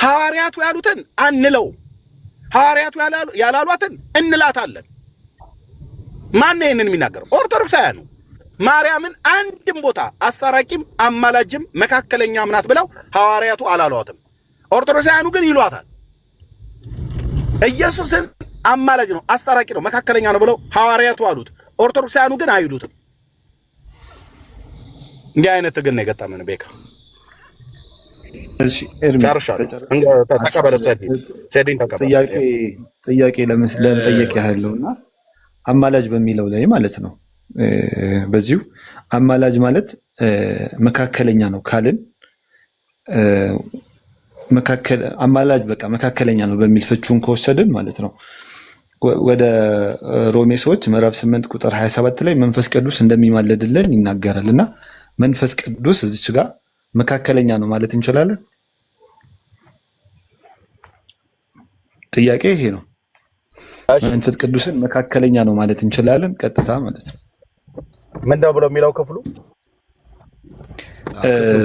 Speaker 2: ሐዋርያቱ ያሉትን አንለው፣ ሐዋርያቱ ያላሏትን እንላታለን። ማን ይሄንን የሚናገረው? ኦርቶዶክሳውያኑ። ማርያምን አንድም ቦታ አስታራቂም አማላጅም መካከለኛም ናት ብለው ሐዋርያቱ አላሏትም። ኦርቶዶክሳውያኑ ግን ይሏታል። ኢየሱስን አማላጅ ነው፣ አስታራቂ ነው፣ መካከለኛ ነው ብለው ሐዋርያቱ አሉት። ኦርቶዶክሳውያኑ ግን አይሉትም። እንዲህ አይነት ትግል ነው የገጠመን። ቤካ
Speaker 5: እሺ ኤርሚ ጥያቄ ለመጠየቅ ያህል ነውና አማላጅ በሚለው ላይ ማለት ነው። በዚሁ አማላጅ ማለት መካከለኛ ነው ካልን አማላጅ በቃ መካከለኛ ነው በሚል ፍቹን ከወሰድን ማለት ነው ወደ ሮሜ ሰዎች ምዕራፍ 8 ቁጥር 27 ላይ መንፈስ ቅዱስ እንደሚማልድልን ይናገራልና መንፈስ ቅዱስ እዚች ጋር መካከለኛ ነው ማለት እንችላለን? ጥያቄ ይሄ ነው። መንፈስ ቅዱስን መካከለኛ ነው ማለት እንችላለን? ቀጥታ ማለት ነው።
Speaker 2: ምንድነው ብሎ የሚለው ክፍሉ?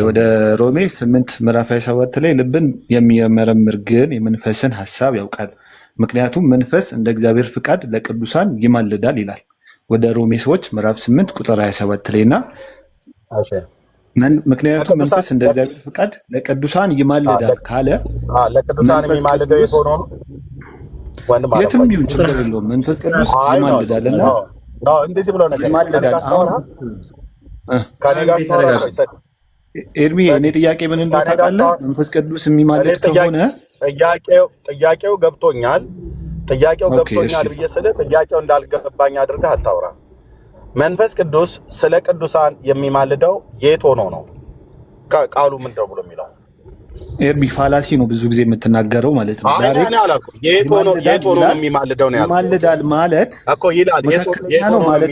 Speaker 5: ወደ ሮሜ 8 ምዕራፍ 27 ላይ ልብን የሚመረምር ግን የመንፈስን ሐሳብ ያውቃል፣ ምክንያቱም መንፈስ እንደ እግዚአብሔር ፍቃድ ለቅዱሳን ይማልዳል ይላል። ወደ ሮሜ ሰዎች ምዕራፍ 8 ቁጥር 27 ላይና ምክንያቱም መንፈስ እንደ እግዚአብሔር ፍቃድ ለቅዱሳን ይማልዳል ካለ
Speaker 2: ለቅዱሳን የሚማልደው የት ሆኖ ነው?
Speaker 5: የትም ቢሆን ችግር የለውም። መንፈስ ቅዱስ ይማልዳልና
Speaker 2: እንደዚህ ብሎ ነገር
Speaker 5: ይማልዳል። ኤርሚ እኔ ጥያቄ ምን እንደሆነ ታውቃለህ? መንፈስ ቅዱስ የሚማልድ ከሆነ ጥያቄው
Speaker 2: ገብቶኛል ብዬ ስልህ ጥያቄው እንዳልገባኝ አድርገህ አታውራ። መንፈስ ቅዱስ ስለ ቅዱሳን የሚማልደው የት ሆኖ ነው? ቃሉ ምንድነው ብሎ የሚለው?
Speaker 5: ኤርሚ ፋላሲ ነው ብዙ ጊዜ የምትናገረው ማለት ነው።
Speaker 2: የት ሆኖ ነው የሚማልደው ነው ያልኩት።
Speaker 5: ይማልዳል ማለት
Speaker 2: እኮ ይላል
Speaker 5: መካከለኛ ነው ማለት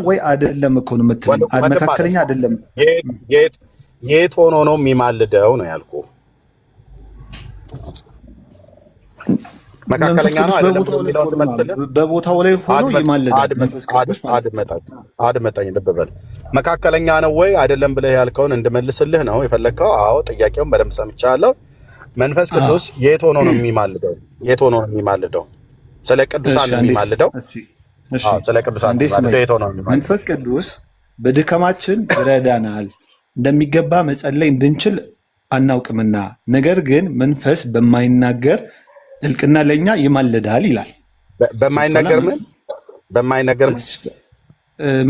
Speaker 5: ወይ አይደለም እኮ ነው የምትለኝ። መካከለኛ አይደለም።
Speaker 2: የት ሆኖ ነው የሚማልደው ነው ያልኩህ። መካከለኛ ነው አይደለም የሚለውን ትመልስልህ።
Speaker 5: በቦታው ላይ ሆኖ ይማልዳል መንፈስ ቅዱስ ማለት
Speaker 2: አድመጣኝ፣ ልብ በል። መካከለኛ ነው ወይ አይደለም ብለህ ያልከውን እንድመልስልህ ነው የፈለግከው? አዎ፣ ጥያቄውን በደንብ ሰምቻለሁ። መንፈስ ቅዱስ የት ሆኖ ነው የሚማልደው? የት ሆኖ ነው የሚማልደው? ስለ ቅዱሳን ነው የሚማልደው። ስለ ቅዱሳን የት ሆኖ ነው የሚማልደው?
Speaker 5: መንፈስ ቅዱስ በድካማችን ይረዳናል፣ እንደሚገባ መጸለይ እንድንችል አናውቅምና፣ ነገር ግን መንፈስ በማይናገር እልቅና ለእኛ ይማልዳል ይላል።
Speaker 2: በማይነገር ምን በማይነገር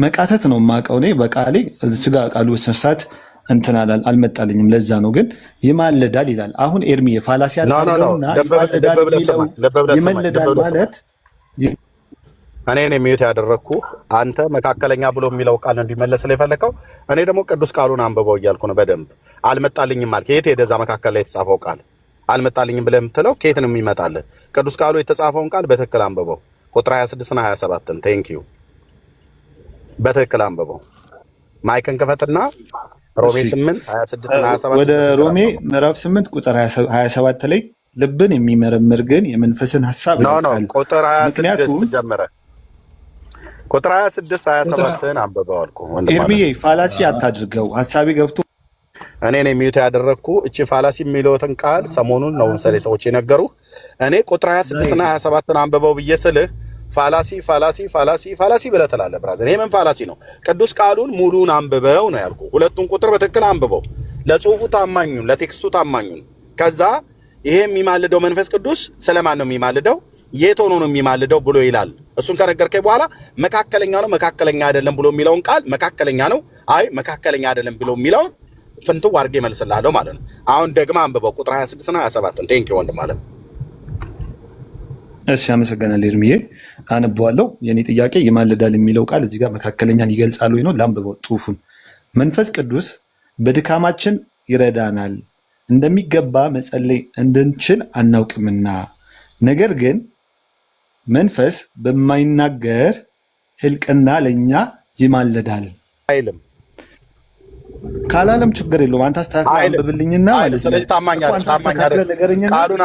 Speaker 5: መቃተት ነው የማውቀው እኔ በቃሌ እዚች ጋር ቃሉ በስነስርዓት እንትን አልመጣልኝም። ለዛ ነው ግን ይማልዳል ይላል። አሁን ኤርሚ ፋላሲ ያደረገውና ይማልዳል ማለት
Speaker 2: እኔ ነኝ ሚዩት ያደረግኩ አንተ መካከለኛ ብሎ የሚለው ቃል እንዲመለስ የፈለከው። እኔ ደግሞ ቅዱስ ቃሉን አንብበው እያልኩ ነው። በደንብ አልመጣልኝም ማለት ከየት ሄደ? እዛ መካከል ላይ የተጻፈው ቃል አልመጣልኝም ብለህ የምትለው ከየት ነው የሚመጣልህ? ቅዱስ ቃሉ የተጻፈውን ቃል በትክክል አንብበው። ቁጥር 26 እና 27 ቴንክ ዩ በትክክል አንብበው። ማይክን ክፈትና ሮሜ 8 26 እና 27
Speaker 5: ወደ ሮሜ ምዕራፍ 8 ቁጥር 27 ላይ ልብን የሚመረምር ግን የመንፈስን ሐሳብ ያውቃል።
Speaker 2: ቁጥር 26 ጀመረ። ቁጥር 26 27ን አንብበው አልኩ።
Speaker 5: ኤርሚዬ ፋላሲ አታድርገው፣ ሐሳቤ ገብቶ
Speaker 2: እኔ ነኝ ሚዩት ያደረግኩ። እቺ ፋላሲ የሚለውትን ቃል ሰሞኑን ነው መሰለኝ ሰዎች የነገሩ። እኔ ቁጥር 26 እና 27ን አንብበው ብዬ ስልህ ፋላሲ ፋላሲ ፋላሲ ፋላሲ ብለህ ትላለህ። ብራዘር ይሄ ምን ፋላሲ ነው? ቅዱስ ቃሉን ሙሉን አንብበው ነው ያልኩ። ሁለቱን ቁጥር በትክክል አንብበው፣ ለጽሁፉ ታማኙን፣ ለቴክስቱ ታማኙን። ከዛ ይሄ የሚማልደው መንፈስ ቅዱስ ስለማን ነው የሚማልደው? የት ሆኖ ነው የሚማልደው ብሎ ይላል። እሱን ከነገርከኝ በኋላ መካከለኛ ነው መካከለኛ አይደለም ብሎ የሚለውን ቃል መካከለኛ ነው አይ መካከለኛ አይደለም ብሎ የሚለውን ፍንትው አድርጌ መልስልሃለሁ ማለት ነው። አሁን ደግማ አንብበው ቁጥር 26 እና 27 ቴንክ ዩ ወንድም ማለት ነው።
Speaker 5: እሺ አመሰግናለሁ ኤርሚዬ፣ አነበዋለሁ። የኔ ጥያቄ ይማልዳል የሚለው ቃል እዚህ ጋር መካከለኛን ይገልጻል ወይ ነው። ላንብበው ጽሁፉን። መንፈስ ቅዱስ በድካማችን ይረዳናል፣ እንደሚገባ መጸለይ እንድንችል አናውቅምና፣ ነገር ግን መንፈስ በማይናገር ህልቅና ለእኛ ይማልዳል አይልም። ካላለም ችግር የለውም። አንተ አስተካክለህ አንብብልኝና ማለት ነው።
Speaker 2: ስለዚህ ታማኝ አይደል? ቃሉን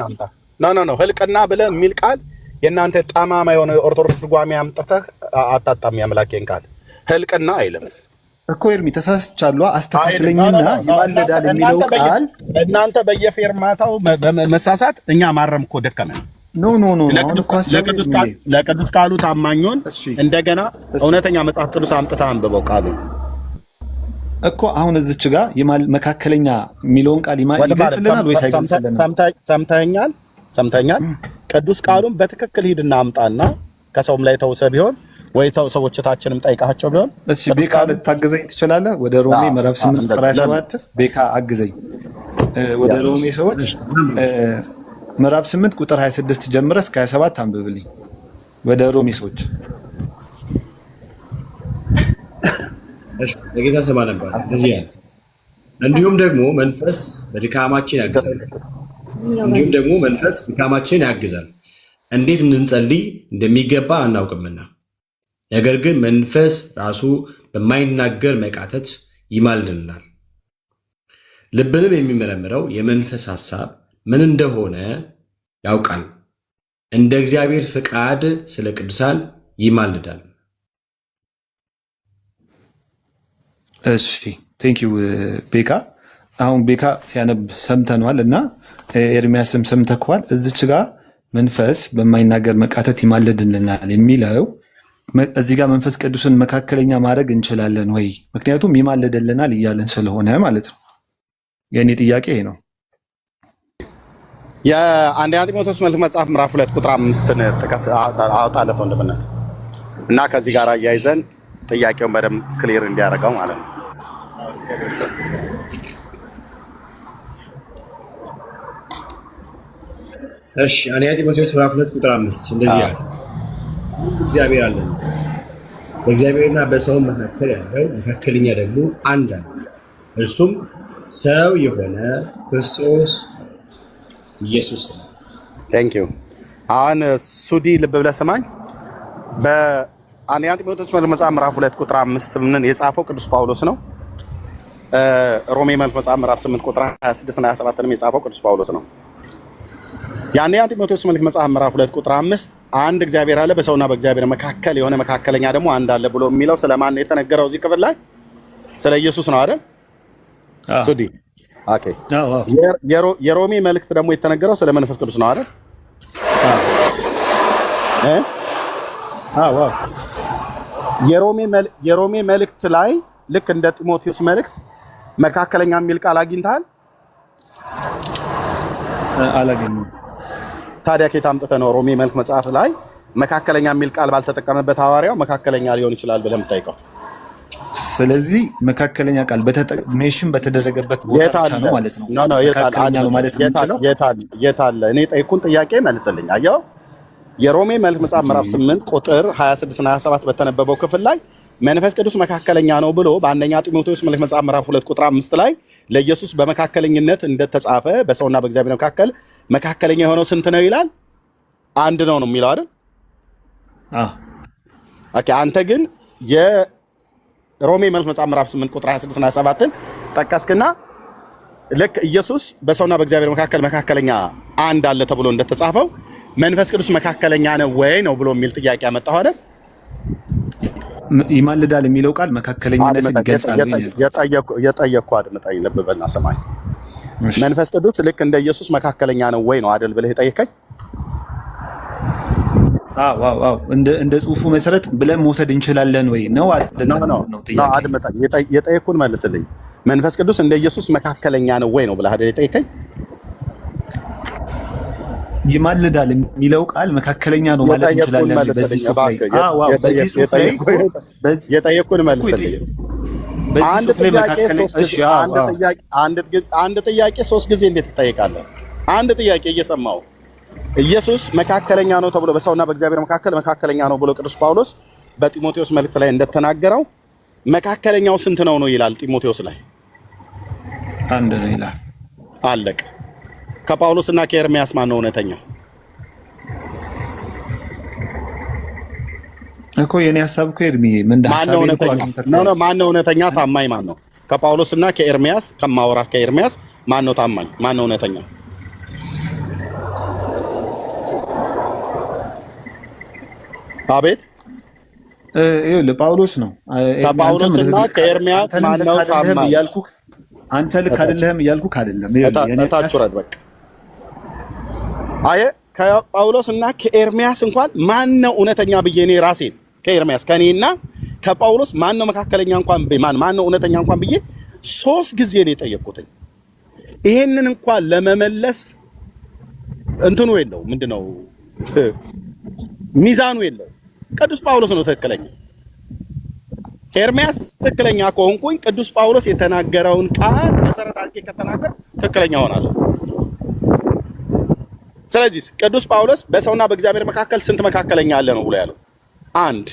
Speaker 2: አምጣ። ኖ ህልቅና ብለህ የሚል ቃል የእናንተ ጠማማ የሆነ ኦርቶዶክስ ትርጓሜ አምጥተህ አጣጣም። ያምላኬን ቃል ህልቅና አይልም
Speaker 5: እኮ ኤርሚ፣ ተሳስቻለሁ። አስተካክለኝና ይማልዳል የሚለው ቃል
Speaker 2: እናንተ በየፌርማታው መሳሳት እኛ ማረም እኮ ደከመን።
Speaker 5: ኖ
Speaker 2: ለቅዱስ ቃሉ ታማኙን እንደገና እውነተኛ መጽሐፍ ቅዱስ አምጥተህ አንብበው ቃሉን
Speaker 5: እኮ አሁን እዚች ጋር መካከለኛ የሚለውን ቃል ይገልጽልናል ወይስ አይገልጽልናል? ሰምተኛል። ቅዱስ ቃሉን በትክክል ሂድና አምጣና ከሰውም ላይ ተውሰህ ቢሆን ወይ ሰዎች ታችንም ጠይቃቸው ቢሆን እሺ፣ ቤካ ልታግዘኝ ትችላለህ? ወደ ሮሜ ምዕራፍ 8 ቁጥር 27 ቤካ አግዘኝ። ወደ ሮሜ ሰዎች ምዕራፍ 8 ቁጥር 26 ጀምረህ እስከ 27 አንብብልኝ። ወደ ሮሜ ሰዎች
Speaker 1: ለጌታ ስማ ነበር እዚህ ያለ እንዲሁም ደግሞ መንፈስ በድካማችን ያግዛል። እንዴት እንድንጸልይ እንደሚገባ አናውቅምና፣ ነገር ግን መንፈስ ራሱ በማይናገር መቃተት ይማልድናል። ልብንም የሚመረምረው የመንፈስ ሐሳብ ምን እንደሆነ ያውቃል፣ እንደ እግዚአብሔር ፍቃድ ስለ ቅዱሳን ይማልዳል።
Speaker 5: እሺ ቴንክ ዩ ቤካ። አሁን ቤካ ሲያነብ ሰምተነዋል እና ኤርሚያስም ሰምተከዋል። እዚች ጋር መንፈስ በማይናገር መቃተት ይማልድልናል የሚለው እዚህ ጋር መንፈስ ቅዱስን መካከለኛ ማድረግ እንችላለን ወይ? ምክንያቱም ይማልድልናል እያለን ስለሆነ ማለት ነው። የእኔ ጥያቄ ይሄ ነው።
Speaker 2: የአንደኛ ጢሞቴዎስ መልእክት መጽሐፍ ምዕራፍ 2 ቁጥር 5ን ጥቀስ አውጣለት ወንድምነት እና ከዚህ ጋር አያይዘን ጥያቄውን በደንብ ክሊር እንዲያደርገው ማለት ነው።
Speaker 1: እሺ አንደኛ ጢሞቴዎስ ምዕራፍ 2 ቁጥር 5 እንደዚህ ያለ እግዚአብሔር አለ፣ በእግዚአብሔርና በሰው መካከል ያለው መካከለኛ ደግሞ አንድ አለ፣ እርሱም ሰው የሆነ ክርስቶስ ኢየሱስ ነው።
Speaker 2: ቴንክ ዩ። አሁን ሱዲ ልብ ብለህ ስማኝ። በአንደኛ ጢሞቴዎስ መጽሐፍ ምዕራፍ 2 ቁጥር 5 ምን የጻፈው ቅዱስ ጳውሎስ ነው። ሮሜ መልእክት መጽሐፍ ምዕራፍ 8 ቁጥር 26 እና 27ንም የጻፈው ቅዱስ ጳውሎስ ነው። የአንደኛ ጢሞቴዎስ መልእክት መጽሐፍ ምዕራፍ 2 ቁጥር 5 አንድ እግዚአብሔር አለ በሰውና በእግዚአብሔር መካከል የሆነ መካከለኛ ደግሞ አንድ አለ ብሎ የሚለው ስለማን ነው የተነገረው? እዚህ ክፍል ላይ ስለ ኢየሱስ ነው አይደል? ሱዲ ኦኬ። የሮሜ መልእክት ደግሞ የተነገረው ስለ መንፈስ ቅዱስ ነው አይደል? የሮሜ መልእክት ላይ ልክ እንደ ጢሞቴዎስ መልእክት መካከለኛ የሚል ቃል አግኝተሃል?
Speaker 5: አላገኘሁም።
Speaker 2: ታዲያ ከየት አምጥተህ ነው ሮሜ መልእክት መጽሐፍ ላይ መካከለኛ የሚል ቃል ባልተጠቀመበት ሐዋርያው መካከለኛ ሊሆን ይችላል ብለህ የምታይቀው?
Speaker 5: ስለዚህ መካከለኛ ቃል ሜሽን በተደረገበት ቦታ ብቻ ነው ማለት ነው መካከለኛ ነው ማለት የምንችለው?
Speaker 2: የት አለ? እኔ ጠይቁን ጥያቄ መልስልኝ። አየኸው የሮሜ መልእክት መጽሐፍ ምዕራፍ 8 ቁጥር 26 እና 27 በተነበበው ክፍል ላይ መንፈስ ቅዱስ መካከለኛ ነው ብሎ በአንደኛ ጢሞቴዎስ መልእክት መጽሐፍ ምዕራፍ 2 ቁጥር 5 ላይ ለኢየሱስ በመካከለኝነት እንደተጻፈ በሰውና በእግዚአብሔር መካከል መካከለኛ የሆነው ስንት ነው ይላል? አንድ ነው የሚለው አይደል? ኦኬ። አንተ ግን የሮሜ መልእክት መጽሐፍ ምዕራፍ 8 ቁጥር 26 እና 27ን ጠቀስክና ልክ ኢየሱስ በሰውና በእግዚአብሔር መካከል መካከለኛ አንድ አለ ተብሎ እንደተጻፈው መንፈስ ቅዱስ መካከለኛ ነው ወይ ነው ብሎ የሚል ጥያቄ ያመጣው አይደል?
Speaker 5: ይማልዳል የሚለው ቃል መካከለኛነትን ይገልጻል።
Speaker 2: የጠየቅኩ አድምጠኝ፣ ልብ በልና ሰማኝ። መንፈስ ቅዱስ ልክ እንደ ኢየሱስ መካከለኛ ነው ወይ ነው አይደል ብለህ የጠየቀኝ?
Speaker 5: አዎ እንደ ጽሁፉ መሰረት ብለን መውሰድ እንችላለን ወይ ነው አይደለም?
Speaker 2: አድምጠኝ፣ የጠየቅኩን መልስልኝ። መንፈስ ቅዱስ እንደ ኢየሱስ መካከለኛ ነው ወይ ነው ብለህ አይደል የጠየቀኝ?
Speaker 5: ይማልዳል የሚለው ቃል መካከለኛ ነው ማለት እንችላለን በዚህ ጽሁፍ ላይ?
Speaker 2: የጠየቅኩን መልስልኝ። አንድ ጥያቄ 3 ጊዜ እንዴት ትጠይቃለህ? አንድ ጥያቄ እየሰማሁ ኢየሱስ መካከለኛ ነው ተብሎ በሰውና በእግዚአብሔር መካከል መካከለኛ ነው ብሎ ቅዱስ ጳውሎስ በጢሞቴዎስ መልእክት ላይ እንደተናገረው መካከለኛው ስንት ነው ይላል ጢሞቴዎስ ላይ?
Speaker 5: አንድ ነው ይላል።
Speaker 2: አለቀ። ከጳውሎስና ከኤርሚያስ ማን ነው እውነተኛው?
Speaker 5: እኮ የኔ ሐሳብ እኮ ኤርሚ ምን ሐሳብ
Speaker 2: ነው? ማን ነው እውነተኛ ታማኝ ማን ነው? ከጳውሎስና ከኤርሚያስ ከማወራ ከኤርሚያስ ማን ነው ታማኝ? ማን ነው እውነተኛ? አቤት
Speaker 5: ይኸውልህ ጳውሎስ ነው።
Speaker 2: ከጳውሎስና ከኤርሚያስ ማን ነው ታማኝ
Speaker 5: እያልኩህ አንተ ልክ አይደለህም እያልኩህ አይደለም።
Speaker 2: ታች ወረድ በቃ። አየህ ከጳውሎስና ከኤርሚያስ እንኳን ማን ነው እውነተኛ ብዬ እኔ ራሴን ከኤርሚያስ ከኔና ከጳውሎስ ማን ነው መካከለኛ እንኳን ማን ነው እውነተኛ እንኳን ብዬ 3 ጊዜ ነው የጠየቅኩትኝ። ይሄንን እንኳን ለመመለስ እንትኑ የለው ምንድነው ሚዛኑ የለው። ቅዱስ ጳውሎስ ነው ትክክለኛ። ኤርሚያስ ትክክለኛ ከሆንኩኝ ቅዱስ ጳውሎስ የተናገረውን ቃል መሰረት አድርጌ ከተናገር ትክክለኛ ሆናለሁ። ስለዚህ ቅዱስ ጳውሎስ በሰውና በእግዚአብሔር መካከል ስንት መካከለኛ አለ ነው ብሎ ያለው? አንድ።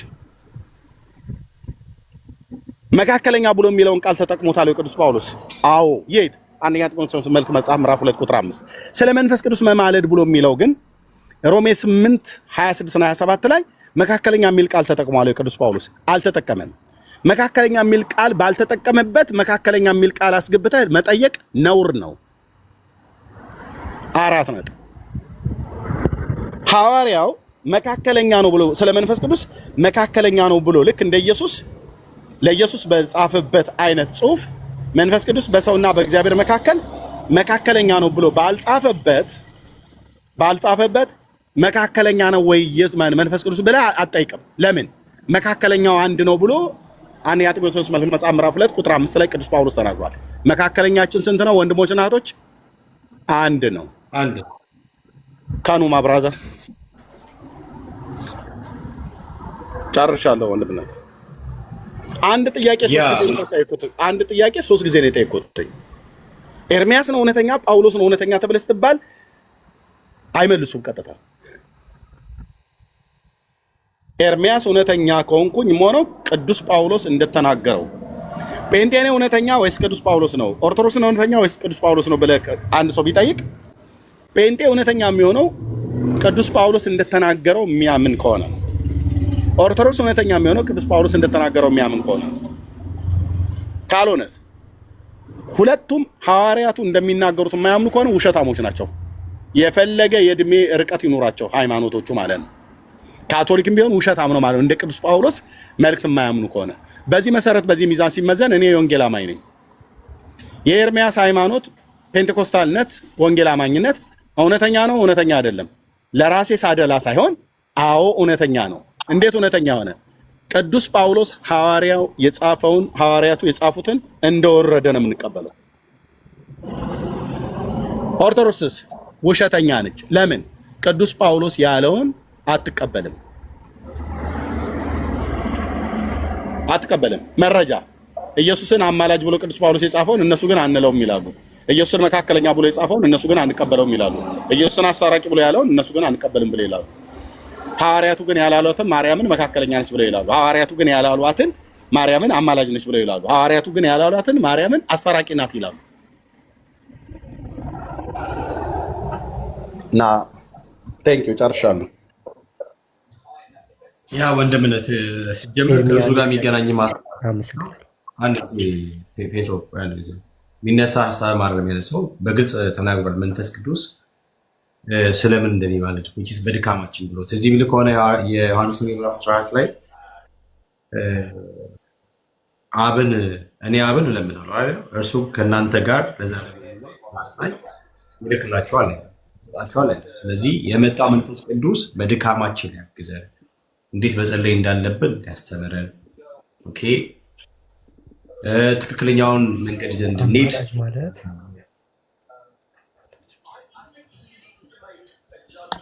Speaker 2: መካከለኛ ብሎ የሚለውን ቃል ተጠቅሞታል ቅዱስ ጳውሎስ? አዎ። የት? አንደኛ ጢሞቴዎስ መልእክት መጽሐፍ ምዕራፍ 2 ቁጥር 5። ስለ መንፈስ ቅዱስ መማለድ ብሎ የሚለው ግን ሮሜ 8 26 እና 27 ላይ መካከለኛ የሚል ቃል ተጠቅሟል ቅዱስ ጳውሎስ? አልተጠቀመም። መካከለኛ የሚል ቃል ባልተጠቀመበት መካከለኛ የሚል ቃል አስገብተህ መጠየቅ ነውር ነው። 4 ነጥብ። ሐዋርያው መካከለኛ ነው ብሎ ስለ መንፈስ ቅዱስ መካከለኛ ነው ብሎ ልክ እንደ ኢየሱስ ለኢየሱስ በጻፈበት አይነት ጽሁፍ መንፈስ ቅዱስ በሰውና በእግዚአብሔር መካከል መካከለኛ ነው ብሎ ባልጻፈበት መካከለኛ ነው ወይ መንፈስ ቅዱስ ብለህ አትጠይቅም። ለምን? መካከለኛው አንድ ነው ብሎ አንደኛ ጢሞቴዎስ መልእክት መጽሐፍ ምዕራፍ 2 ቁጥር 5 ላይ ቅዱስ ጳውሎስ ተናግሯል። መካከለኛችን ስንት ነው ወንድሞችና እህቶች? አንድ ነው።
Speaker 1: አንድ
Speaker 2: ካኑ ማብራዘር ጨርሻለሁ። ወንድምነት አንድ ጥያቄ 3 ጊዜ ነው የጠየቁት። ኤርሚያስ ነው እውነተኛ፣ ጳውሎስ ነው እውነተኛ ተብለህ ስትባል አይመልሱም ቀጥታ። ኤርሚያስ እውነተኛ ከሆንኩኝ ሆነው ቅዱስ ጳውሎስ እንደተናገረው ጴንጤ ነው እውነተኛ ወይስ ቅዱስ ጳውሎስ ነው? ኦርቶዶክስ ነው እውነተኛ ወይስ ቅዱስ ጳውሎስ ነው ብለህ አንድ ሰው ቢጠይቅ ጴንጤ እውነተኛ የሚሆነው ቅዱስ ጳውሎስ እንደተናገረው የሚያምን ከሆነ ነው። ኦርቶዶክስ እውነተኛ የሚሆነው ቅዱስ ጳውሎስ እንደተናገረው የሚያምን ከሆነ ነው። ካልሆነስ ሁለቱም ሐዋርያቱ እንደሚናገሩት የማያምኑ ከሆነ ውሸታሞች ናቸው። የፈለገ የእድሜ ርቀት ይኖራቸው ሃይማኖቶቹ ማለት ነው። ካቶሊክም ቢሆን ውሸት አምነው ማለት ነው፣ እንደ ቅዱስ ጳውሎስ መልእክት የማያምኑ ከሆነ። በዚህ መሰረት በዚህ ሚዛን ሲመዘን እኔ የወንጌል አማኝ ነኝ። የኤርሚያስ ሃይማኖት ፔንቴኮስታልነት፣ ወንጌል አማኝነት እውነተኛ ነው እውነተኛ አይደለም ለራሴ ሳደላ ሳይሆን አዎ እውነተኛ ነው። እንዴት እውነተኛ ሆነ? ቅዱስ ጳውሎስ ሐዋርያው የጻፈውን ሐዋርያቱ የጻፉትን እንደወረደ ነው የምንቀበለው። ኦርቶዶክስስ ውሸተኛ ነች። ለምን? ቅዱስ ጳውሎስ ያለውን አትቀበልም። መረጃ ኢየሱስን አማላጅ ብሎ ቅዱስ ጳውሎስ የጻፈውን እነሱ ግን አንለውም ይላሉ። ኢየሱስን መካከለኛ ብሎ የጻፈውን እነሱ ግን አንቀበለውም ይላሉ። ኢየሱስን አስታራቂ ብሎ ያለውን እነሱ ግን አንቀበልም ብለው ይላሉ። ሐዋርያቱ ግን ያላሏትን ማርያምን መካከለኛ ነች ብለው ይላሉ። ሐዋርያቱ ግን ያላሏትን ማርያምን አማላጅ ነች ብለው ይላሉ። ሐዋርያቱ ግን ያላሏትን ማርያምን አስታራቂ ናት ይላሉ። እና ቴንኪው ጨርሻለሁ።
Speaker 1: ያ ወንድምነት ጀምር ከእሱ ጋር የሚገናኝ አንድ ፔትሮ የሚነሳ ሀሳብ ማድረግ የሚነሳው በግልጽ ተናግሯል። መንፈስ ቅዱስ ስለምን እንደሚማልድ ስ በድካማችን ብሎ እዚህ የሚል ከሆነ የዮሐንስ ምዕራፍ 14 ላይ እኔ አብን እለምናለሁ አይደል እርሱ ከእናንተ ጋር ለዘላለም ይልክላችኋል። ስለዚህ የመጣው መንፈስ ቅዱስ በድካማችን ያግዘን፣ እንዴት መጸለይ እንዳለብን ያስተምረን፣ ኦኬ ትክክለኛውን መንገድ ይዘን እንድንሄድ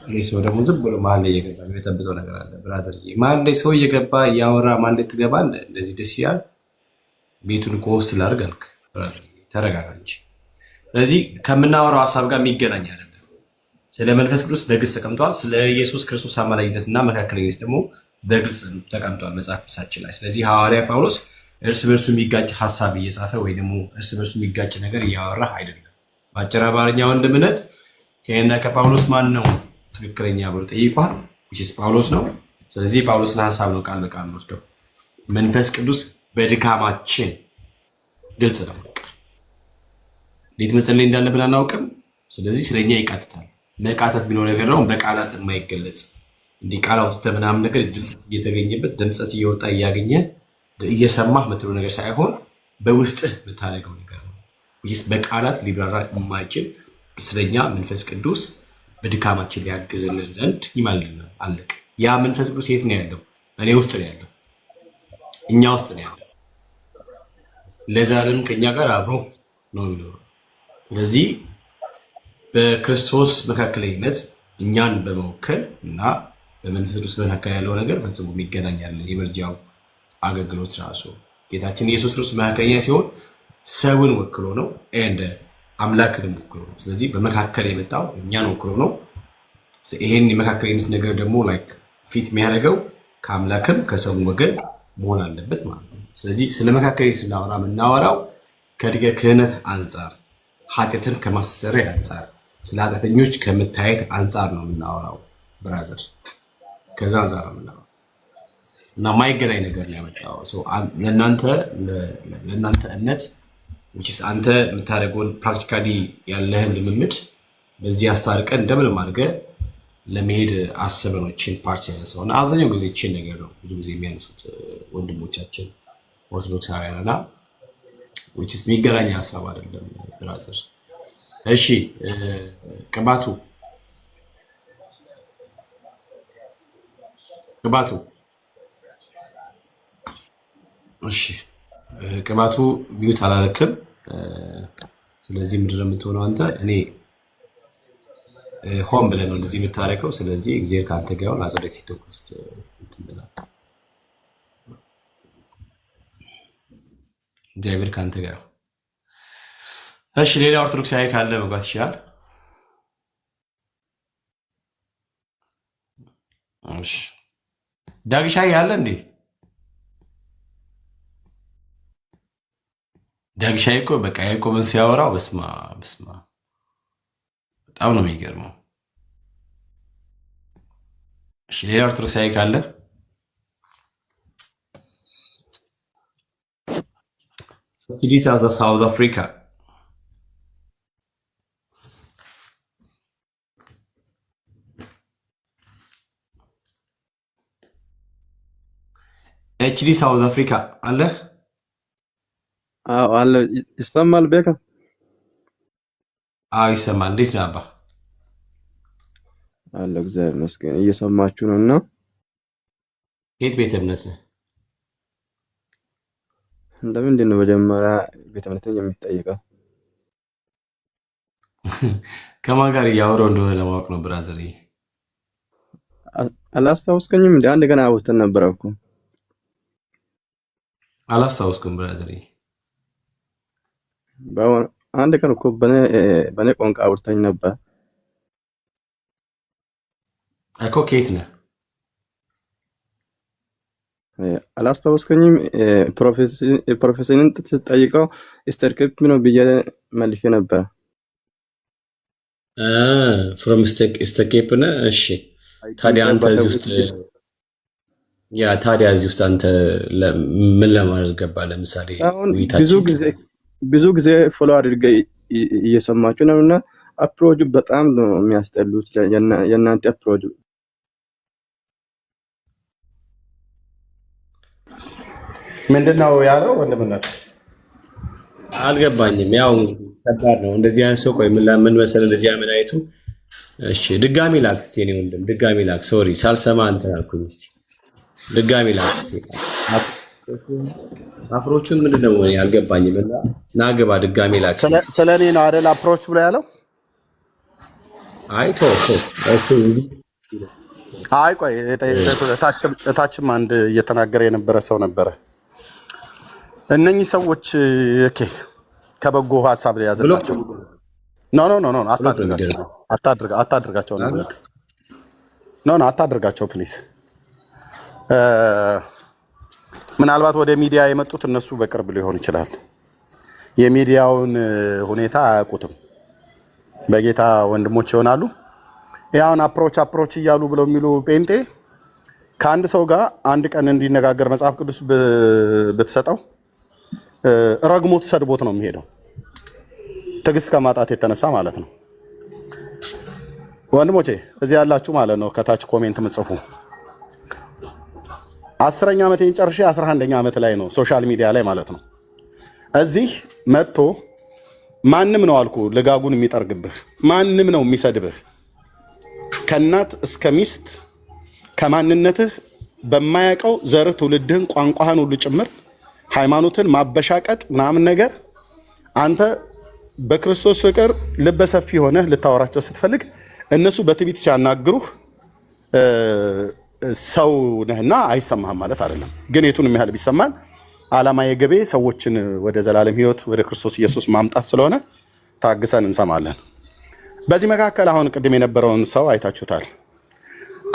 Speaker 1: ይህ ሰው ደግሞ ዝም ብሎ መሀል ላይ እየገባ የሚጠብጠው ነገር አለ። ብራዘር መሀል ላይ ሰው እየገባ እያወራ መሀል ላይ ትገባለህ። እንደዚህ ደስ ይላል። ቤቱን እኮ ውስጥ ላድርግ አልክ። ብራዘር ተረጋጋ እንጂ። ስለዚህ ከምናወራው ሀሳብ ጋር የሚገናኝ አይደለም። ስለ መንፈስ ቅዱስ በግልጽ ተቀምጧል። ስለ ኢየሱስ ክርስቶስ አማላጅነት እና መካከለኝነት ደግሞ በግልጽ ተቀምጧል መጽሐፍ ቅዱሳችን ላይ። ስለዚህ ሐዋርያ ጳውሎስ እርስ በርሱ የሚጋጭ ሀሳብ እየጻፈ ወይ ደግሞ እርስ በርሱ የሚጋጭ ነገር እያወራ አይደለም። በአጭር አማርኛ ወንድምነት ከእኔና ከጳውሎስ ማን ነው ትክክለኛ ብሎ ጠይቋል። ጳውሎስ ነው። ስለዚህ ጳውሎስን ሀሳብ ነው ቃል በቃል ወስደው መንፈስ ቅዱስ በድካማችን ግልጽ ነው። እንዴት መጸለይ እንዳለብን አናውቅም። ስለዚህ ስለኛ ይቃትታል። መቃተት ቢኖር ነገር ነው በቃላት የማይገለጽ እንዲህ ቃል አውጥተህ ምናምን ነገር ድምፀት እየተገኘበት ድምፀት እየወጣ እያገኘ እየሰማህ የምትለው ነገር ሳይሆን በውስጥህ የምታደርገው ነገር ነው። በቃላት ሊብራራ የማይችል ስለኛ መንፈስ ቅዱስ በድካማችን ሊያግዝልን ዘንድ ይማልድናል። አለቅ። ያ መንፈስ ቅዱስ የት ነው ያለው? እኔ ውስጥ ነው ያለው፣ እኛ ውስጥ ነው ያለው። ለዛሬም ከኛ ጋር አብሮ ነው የሚኖረው። ስለዚህ በክርስቶስ መካከለኝነት እኛን በመወከል እና በመንፈስ ቅዱስ መካከል ያለው ነገር ፈጽሞ የሚገናኛል። የመርጃው አገልግሎት ራሱ ጌታችን ኢየሱስ ክርስቶስ መካከለኛ ሲሆን ሰውን ወክሎ ነው እንደ አምላክንም ወክሎ ነው። ስለዚህ በመካከል የመጣው እኛን ወክሎ ነው። ይሄን የመካከለኝነት ነገር ደግሞ ፊት የሚያደርገው ከአምላክም ከሰውን ወገን መሆን አለበት ማለት ነው። ስለዚህ ስለ መካከለኝነት ስናወራ የምናወራው ከድገ ክህነት አንጻር፣ ኃጢአትን ከማሰሪያ አንጻር፣ ስለ ኃጢአተኞች ከመታየት አንጻር ነው የምናወራው ብራዘር። ከዛ አንጻር ነው የምናወራው እና ማይገናኝ ነገር ነው ያመጣው ለእናንተ እምነት አንተ የምታደርገውን ፕራክቲካሊ ያለህን ልምምድ በዚህ አስታርቀን እንደምንም አድርገህ ለመሄድ አስበኖችን ፓርቲ ያነሳው እና አብዛኛው ጊዜ ችን ነገር ነው ብዙ ጊዜ የሚያነሱት ወንድሞቻችን ኦርቶዶክሳውያን እና የሚገናኝ ሀሳብ አይደለም ብራዘር። እሺ ቅባቱ እሺ ቅባቱ ሚዩት አላረክም። ስለዚህ ምንድን ነው የምትሆነው አንተ? እኔ ሆን ብለህ ነው እንደዚህ የምታረከው። ስለዚህ እግዚአብሔር ከአንተ ጋር ይሁን። አጸደ ቲክቶክ ውስጥ እግዚአብሔር ከአንተ ጋር ይሁን። እሺ ሌላ ኦርቶዶክሳዊ ካለ መግባት ይችላል። እሺ ዳግሻይ ያለ እንዴ? ዳግሻይ እኮ በቃ ያዕቆብን ሲያወራው በስማ በጣም ነው የሚገርመው። እሺ ሌላ ኦርቶዶክሳዊ ካለ ሳውዝ አፍሪካ ኤችዲ ሳውዝ አፍሪካ አለ
Speaker 6: አለ ይሰማል። ቤካ
Speaker 1: ይሰማል። እንዴት ነህ አባ?
Speaker 6: አለ እግዚአብሔር ይመስገን። እየሰማችሁ ነው? እና
Speaker 1: የት ቤተ እምነት ነህ?
Speaker 6: እንደምንድን ነው መጀመሪያ ቤተ እምነትን የሚጠይቀው?
Speaker 1: ከማን ጋር እያወራሁ እንደሆነ ለማወቅ ነው ብራዘር።
Speaker 6: አላስታውስከኝም? እንደ አንድ ገና አውስተን ነበረ እኮ።
Speaker 1: አላስታውስኩም ብራዘር።
Speaker 6: አንድ ቀን እኮ በኔ ቋንቋ አውርተኝ ነበር
Speaker 1: እኮ። ከየት ነህ?
Speaker 6: አላስታውስከኝም? ፕሮፌሰርን ስትጠይቀው ስተርክፕ ነው ብዬ መልሼ ነበር።
Speaker 1: ፍሮም ስተኬፕ ነህ? እሺ ታዲያ አንተ እዚህ ውስጥ እዚህ ውስጥ አንተ ምን ለማድረግ ገባ? ለምሳሌ
Speaker 6: ብዙ ጊዜ ፎሎ አድርገ እየሰማችሁ ነው እና አፕሮቹ በጣም ነው የሚያስጠሉት። የእናንተ አፕሮች
Speaker 2: ምንድን ነው ያለው? ወንድምነት
Speaker 1: አልገባኝም። ያው ከባድ ነው እንደዚህ አይነት ሰው። ቆይ ምን መሰለህ እንደዚህ ምን አይቱ። እሺ ድጋሚ ላክ እስቲ እኔ ወንድም ድጋሚ ላክ። ሶሪ ሳልሰማ እንትን አልኩኝ። እስቲ ድጋሚ ላክ እስቲ። አፍሮቹን ምንድን ነው አልገባኝም። እና ናገባ ድጋሚ ላክ።
Speaker 2: ስለኔ ነው አይደል አፕሮች ብሎ ያለው?
Speaker 1: አይ ቶ እሱ
Speaker 2: አይ ቆይ እታችም አንድ እየተናገረ የነበረ ሰው ነበረ። እነኚህ ሰዎች ኦኬ ከበጎ ሀሳብ ላይ ያዘላቸው ኖ አታድርጋቸው ፕሊዝ። ምናልባት ወደ ሚዲያ የመጡት እነሱ በቅርብ ሊሆን ይችላል። የሚዲያውን ሁኔታ አያውቁትም። በጌታ ወንድሞች ይሆናሉ። ያውን አፕሮች እያሉ ብለው የሚሉ ጴንጤ ከአንድ ሰው ጋር አንድ ቀን እንዲነጋገር መጽሐፍ ቅዱስ ብትሰጠው ረግሞት ሰድቦት ነው የሚሄደው፣ ትዕግስት ከማጣት የተነሳ ማለት ነው። ወንድሞቼ እዚህ ያላችሁ ማለት ነው ከታች ኮሜንት ምጽፉ 10ኛ ዓመቴን ጨርሼ 11ኛ ዓመት ላይ ነው ሶሻል ሚዲያ ላይ ማለት ነው። እዚህ መጥቶ ማንም ነው አልኩ ልጋጉን የሚጠርግብህ ማንም ነው የሚሰድብህ ከእናት እስከ ሚስት ከማንነትህ በማያውቀው ዘርህ ትውልድህን ቋንቋህን ሁሉ ጭምር ሃይማኖትን ማበሻቀጥ ምናምን ነገር አንተ በክርስቶስ ፍቅር ልበሰፊ ሆነህ ልታወራቸው ስትፈልግ እነሱ በትዕቢት ሲያናግሩህ ሰው ነህና አይሰማህም ማለት አይደለም። ግን የቱንም ያህል ቢሰማን ዓላማ የገቤ ሰዎችን ወደ ዘላለም ሕይወት ወደ ክርስቶስ ኢየሱስ ማምጣት ስለሆነ ታግሰን እንሰማለን። በዚህ መካከል አሁን ቅድም የነበረውን ሰው አይታችሁታል።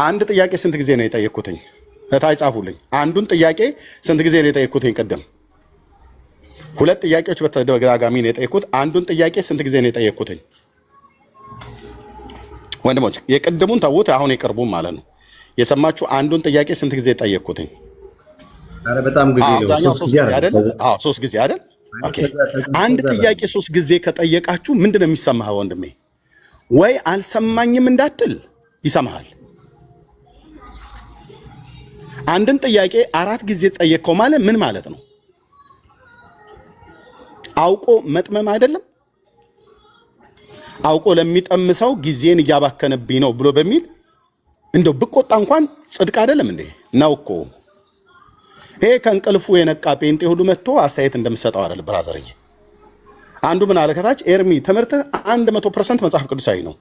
Speaker 2: አንድ ጥያቄ ስንት ጊዜ ነው የጠየቅኩትኝ? እታይ ጻፉልኝ። አንዱን ጥያቄ ስንት ጊዜ ነው የጠየቅኩትኝ? ቅድም ሁለት ጥያቄዎች በተደጋጋሚ ነው የጠየቅኩት። አንዱን ጥያቄ ስንት ጊዜ ነው የጠየቅኩትኝ? ወንድሞች የቅድሙን ተዉት፣ አሁን የቅርቡን ማለት ነው የሰማችሁ። አንዱን ጥያቄ ስንት ጊዜ ጠየቅኩትኝ?
Speaker 1: ኧረ በጣም ጊዜ ነው።
Speaker 2: ሶስት ጊዜ አይደል? ኦኬ አንድ ጥያቄ 3 ጊዜ ከጠየቃችሁ ምንድነው የሚሰማህ ወንድሜ? ወይ አልሰማኝም እንዳትል ይሰማሃል። አንድን ጥያቄ 4 ጊዜ ጠየቅከው ማለት ምን ማለት ነው? አውቆ መጥመም አይደለም? አውቆ ለሚጠምሰው ጊዜን እያባከነብኝ ነው ብሎ በሚል እንደው ብቆጣ እንኳን ጽድቅ አይደለም እንዴ? ነው እኮ። ይሄ ከእንቅልፉ የነቃ ጴንጤ ሁሉ መጥቶ አስተያየት እንደምሰጠው አይደል ብራዘርዬ። አንዱ ምን አለ ከታች፣ ኤርሚ ትምህርትህ 100% መጽሐፍ ቅዱሳዊ ነው፣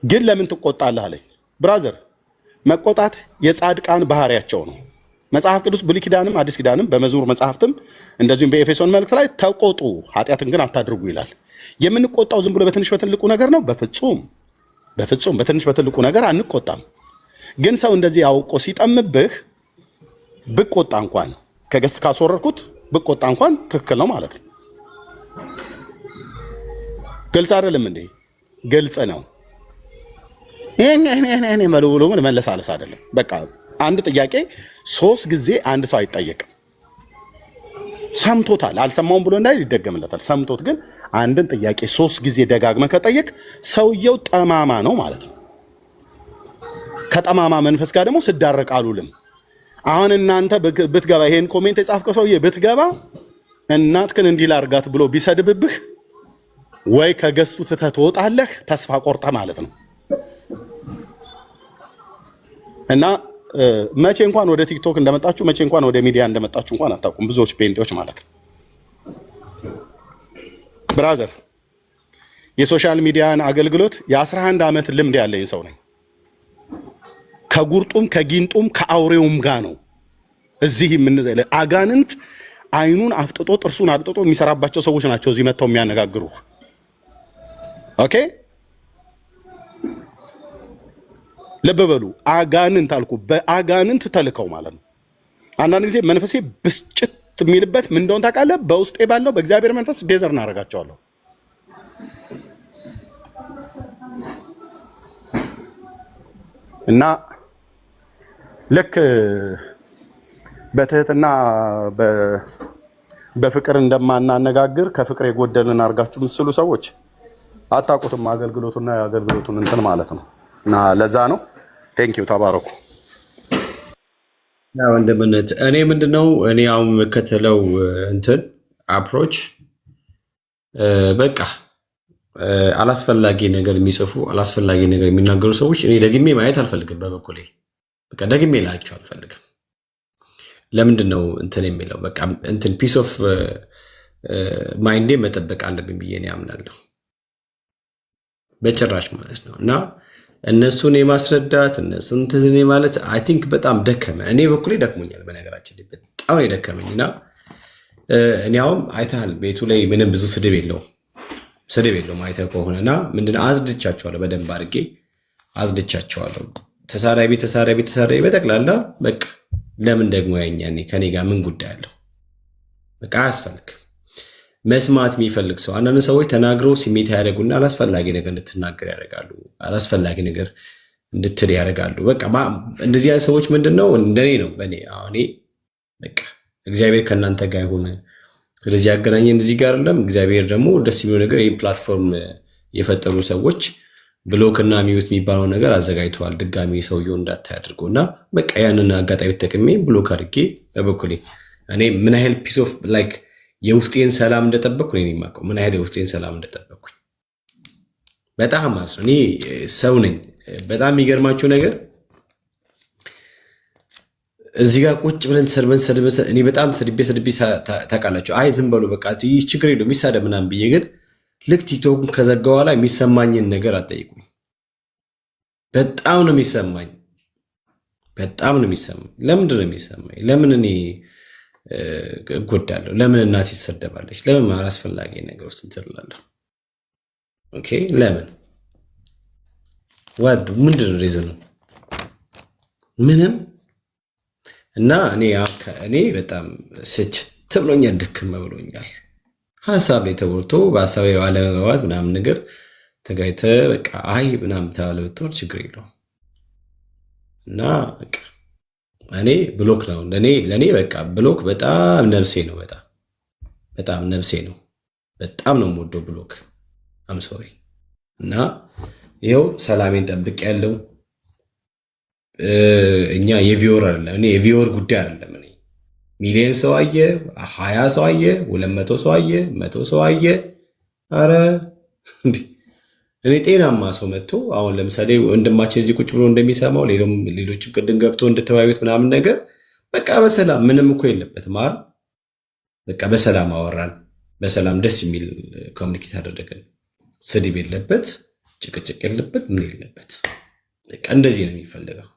Speaker 2: ግን ለምን ትቆጣለህ አለኝ። ብራዘር መቆጣት የጻድቃን ባህሪያቸው ነው። መጽሐፍ ቅዱስ ብሉይ ኪዳንም አዲስ ኪዳንም በመዝሙር መጽሐፍትም እንደዚሁም በኤፌሶን መልእክት ላይ ተቆጡ ኃጢአትን ግን አታድርጉ ይላል። የምንቆጣው ዝም ብሎ በትንሽ በትልቁ ነገር ነው? በፍጹም በትንሽ በትልቁ ነገር አንቆጣም። ግን ሰው እንደዚህ አውቆ ሲጠምብህ ብቆጣ እንኳን ከገስት ካስወረድኩት ብቆጣ እንኳን ትክክል ነው ማለት ነው። ግልጽ አይደለም እንዴ? ግልጽ ነው። ይሄ መልብሎ ምን መለሳለስ አይደለም። በቃ አንድ ጥያቄ 3 ጊዜ አንድ ሰው አይጠየቅም። ሰምቶታል፣ አልሰማውም ብሎ እንዳይ ይደገምለታል። ሰምቶት ግን አንድን ጥያቄ 3 ጊዜ ደጋግመህ ከጠየቅ ሰውየው ጠማማ ነው ማለት ነው። ከጠማማ መንፈስ ጋር ደግሞ ስዳረቅ አሉልም። አሁን እናንተ ብትገባ ይሄን ኮሜንት የጻፍከው ሰውዬ ብትገባ እናትክን እንዲህ ላርጋት ብሎ ቢሰድብብህ ወይ ከገዝቱ ትተህ ትወጣለህ፣ ተስፋ ቆርጠ ማለት ነው። እና መቼ እንኳን ወደ ቲክቶክ እንደመጣችሁ መቼ እንኳን ወደ ሚዲያ እንደመጣችሁ እንኳን አታውቁም፣ ብዙዎች ፔንቴዎች ማለት ነው። ብራዘር የሶሻል ሚዲያን አገልግሎት የ11 ዓመት ልምድ ያለኝ ሰው ነኝ። ከጉርጡም ከጊንጡም ከአውሬውም ጋር ነው እዚህ የምንዘለ አጋንንት አይኑን አፍጥጦ ጥርሱን አቅጥጦ የሚሰራባቸው ሰዎች ናቸው እዚህ መጥተው የሚያነጋግሩ። ኦኬ ልብ በሉ። አጋንንት አልኩ፣ በአጋንንት ተልከው ማለት ነው። አንዳንድ ጊዜ መንፈሴ ብስጭት የሚልበት ምን እንደሆነ ታውቃለህ? በውስጤ ባለው በእግዚአብሔር መንፈስ ዴዘር እናደርጋቸዋለሁ። እና ልክ በትህትና በፍቅር እንደማናነጋግር ከፍቅር የጎደልን አድርጋችሁ ምስሉ ሰዎች አታውቁትም አገልግሎቱና የአገልግሎቱን እንትን ማለት ነው። እና ለዛ ነው። ቴንኪው ተባረኩ።
Speaker 1: ወንድምነት እኔ ምንድነው እኔ አሁን የምከተለው እንትን አፕሮች በቃ አላስፈላጊ ነገር የሚጽፉ አላስፈላጊ ነገር የሚናገሩ ሰዎች እኔ ደግሜ ማየት አልፈልግም። በበኩሌ በቃ ደግሜ ላያቸው አልፈልግም። ለምንድን ነው እንትን የሚለው በቃ እንትን ፒስ ኦፍ ማይንዴ መጠበቅ አለብኝ ብዬ እኔ አምናለሁ። በጭራሽ ማለት ነው። እና እነሱን የማስረዳት እነሱን እንትን ማለት አይ ቲንክ በጣም ደከመ። እኔ በኩሌ ደክሞኛል፣ በነገራችን ላይ በጣም የደከመኝ እና እኔ አሁን አይተሃል ቤቱ ላይ ምንም ብዙ ስድብ የለውም አይተህ ከሆነና ምንድነው አዝድቻቸዋለሁ፣ በደንብ አድርጌ አዝድቻቸዋለሁ። ተሳዳቢ በጠቅላላ በቃ ለምን ደግሞ ያኛኔ ከኔ ጋር ምን ጉዳይ አለው? በቃ አያስፈልግም። መስማት የሚፈልግ ሰው አንዳንድ ሰዎች ተናግረው ስሜት ያደርጉና አላስፈላጊ ነገር እንድትናገር ያደርጋሉ፣ አላስፈላጊ ነገር እንድትል ያደርጋሉ። በቃ እንደዚህ አይነት ሰዎች ምንድነው እንደኔ ነው በኔ አሁን በቃ እግዚአብሔር ከእናንተ ጋር ይሁን፣ ስለዚህ ያገናኘን እዚህ ጋር አይደለም። እግዚአብሔር ደግሞ ደስ የሚለው ነገር ይህ ፕላትፎርም የፈጠሩ ሰዎች ብሎክ እና ሚዩት የሚባለው ነገር አዘጋጅተዋል፣ ድጋሚ ሰውየው እንዳታይ አድርጎ እና በቃ ያንን አጋጣሚ ተጠቅሜ ብሎክ አድርጌ በበኩሌ እኔ ምን ያህል ፒስ ኦፍ ላይክ የውስጤን ሰላም እንደጠበቅኩ እኔ የማውቀው ምን ያህል የውስጤን ሰላም እንደጠበቅኩኝ በጣም ማለት ነው። እኔ ሰው ነኝ። በጣም የሚገርማቸው ነገር እዚህ ጋር ቁጭ ብለን ተሰድበን እኔ በጣም ስድቤ ታውቃላችሁ። አይ ዝም በሉ በቃ ችግር የለውም የሚሳደብ ምናምን ብዬ ግን ልክ ቲክቶክን ከዘጋ በኋላ የሚሰማኝን ነገር አጠይቁኝ። በጣም ነው የሚሰማኝ። ለምንድን ነው የሚሰማኝ? ለምን እኔ እጎዳለሁ? ለምን እናት ይሰደባለች? ለምን አላስፈላጊ ነገር ውስጥ እንትላለሁ? ኦኬ ለምን ምንድን ነው ሪዝኑ? ምንም እና እኔ በጣም ስችት ብሎኛል፣ ድክም ብሎኛል። ሀሳብ ላይ ተወርቶ በሀሳብ አለመግባባት ምናምን ነገር ተጋይተ በቃ አይ ምናምን ተባለ ብትወር ችግር የለውም። እና በቃ እኔ ብሎክ ነው ለእኔ በቃ ብሎክ በጣም ነፍሴ ነው። በጣም ነፍሴ ነው። በጣም ነው የምወደው ብሎክ። አም ሶሪ። እና ይኸው ሰላሜን ጠብቅ ያለው እኛ የቪወር አይደለም፣ እኔ የቪወር ጉዳይ አይደለም። እኔ ሚሊዮን ሰው አየ፣ 20 ሰው አየ፣ 200 ሰው አየ፣ 100 ሰው አየ። አረ እንዴ እኔ ጤናማ ሰው መጥቶ አሁን ለምሳሌ ወንድማችን እዚህ ቁጭ ብሎ እንደሚሰማው ሌሎችም ቅድም ገብቶ እንደተወያዩት ምናምን ነገር በቃ በሰላም ምንም እኮ የለበትም አይደል? በቃ በሰላም አወራን፣ በሰላም ደስ የሚል ኮሚኒኬት አደረገን። ስድብ የለበት፣ ጭቅጭቅ የለበት፣ ምን የለበት። በቃ እንደዚህ ነው የሚፈልገው።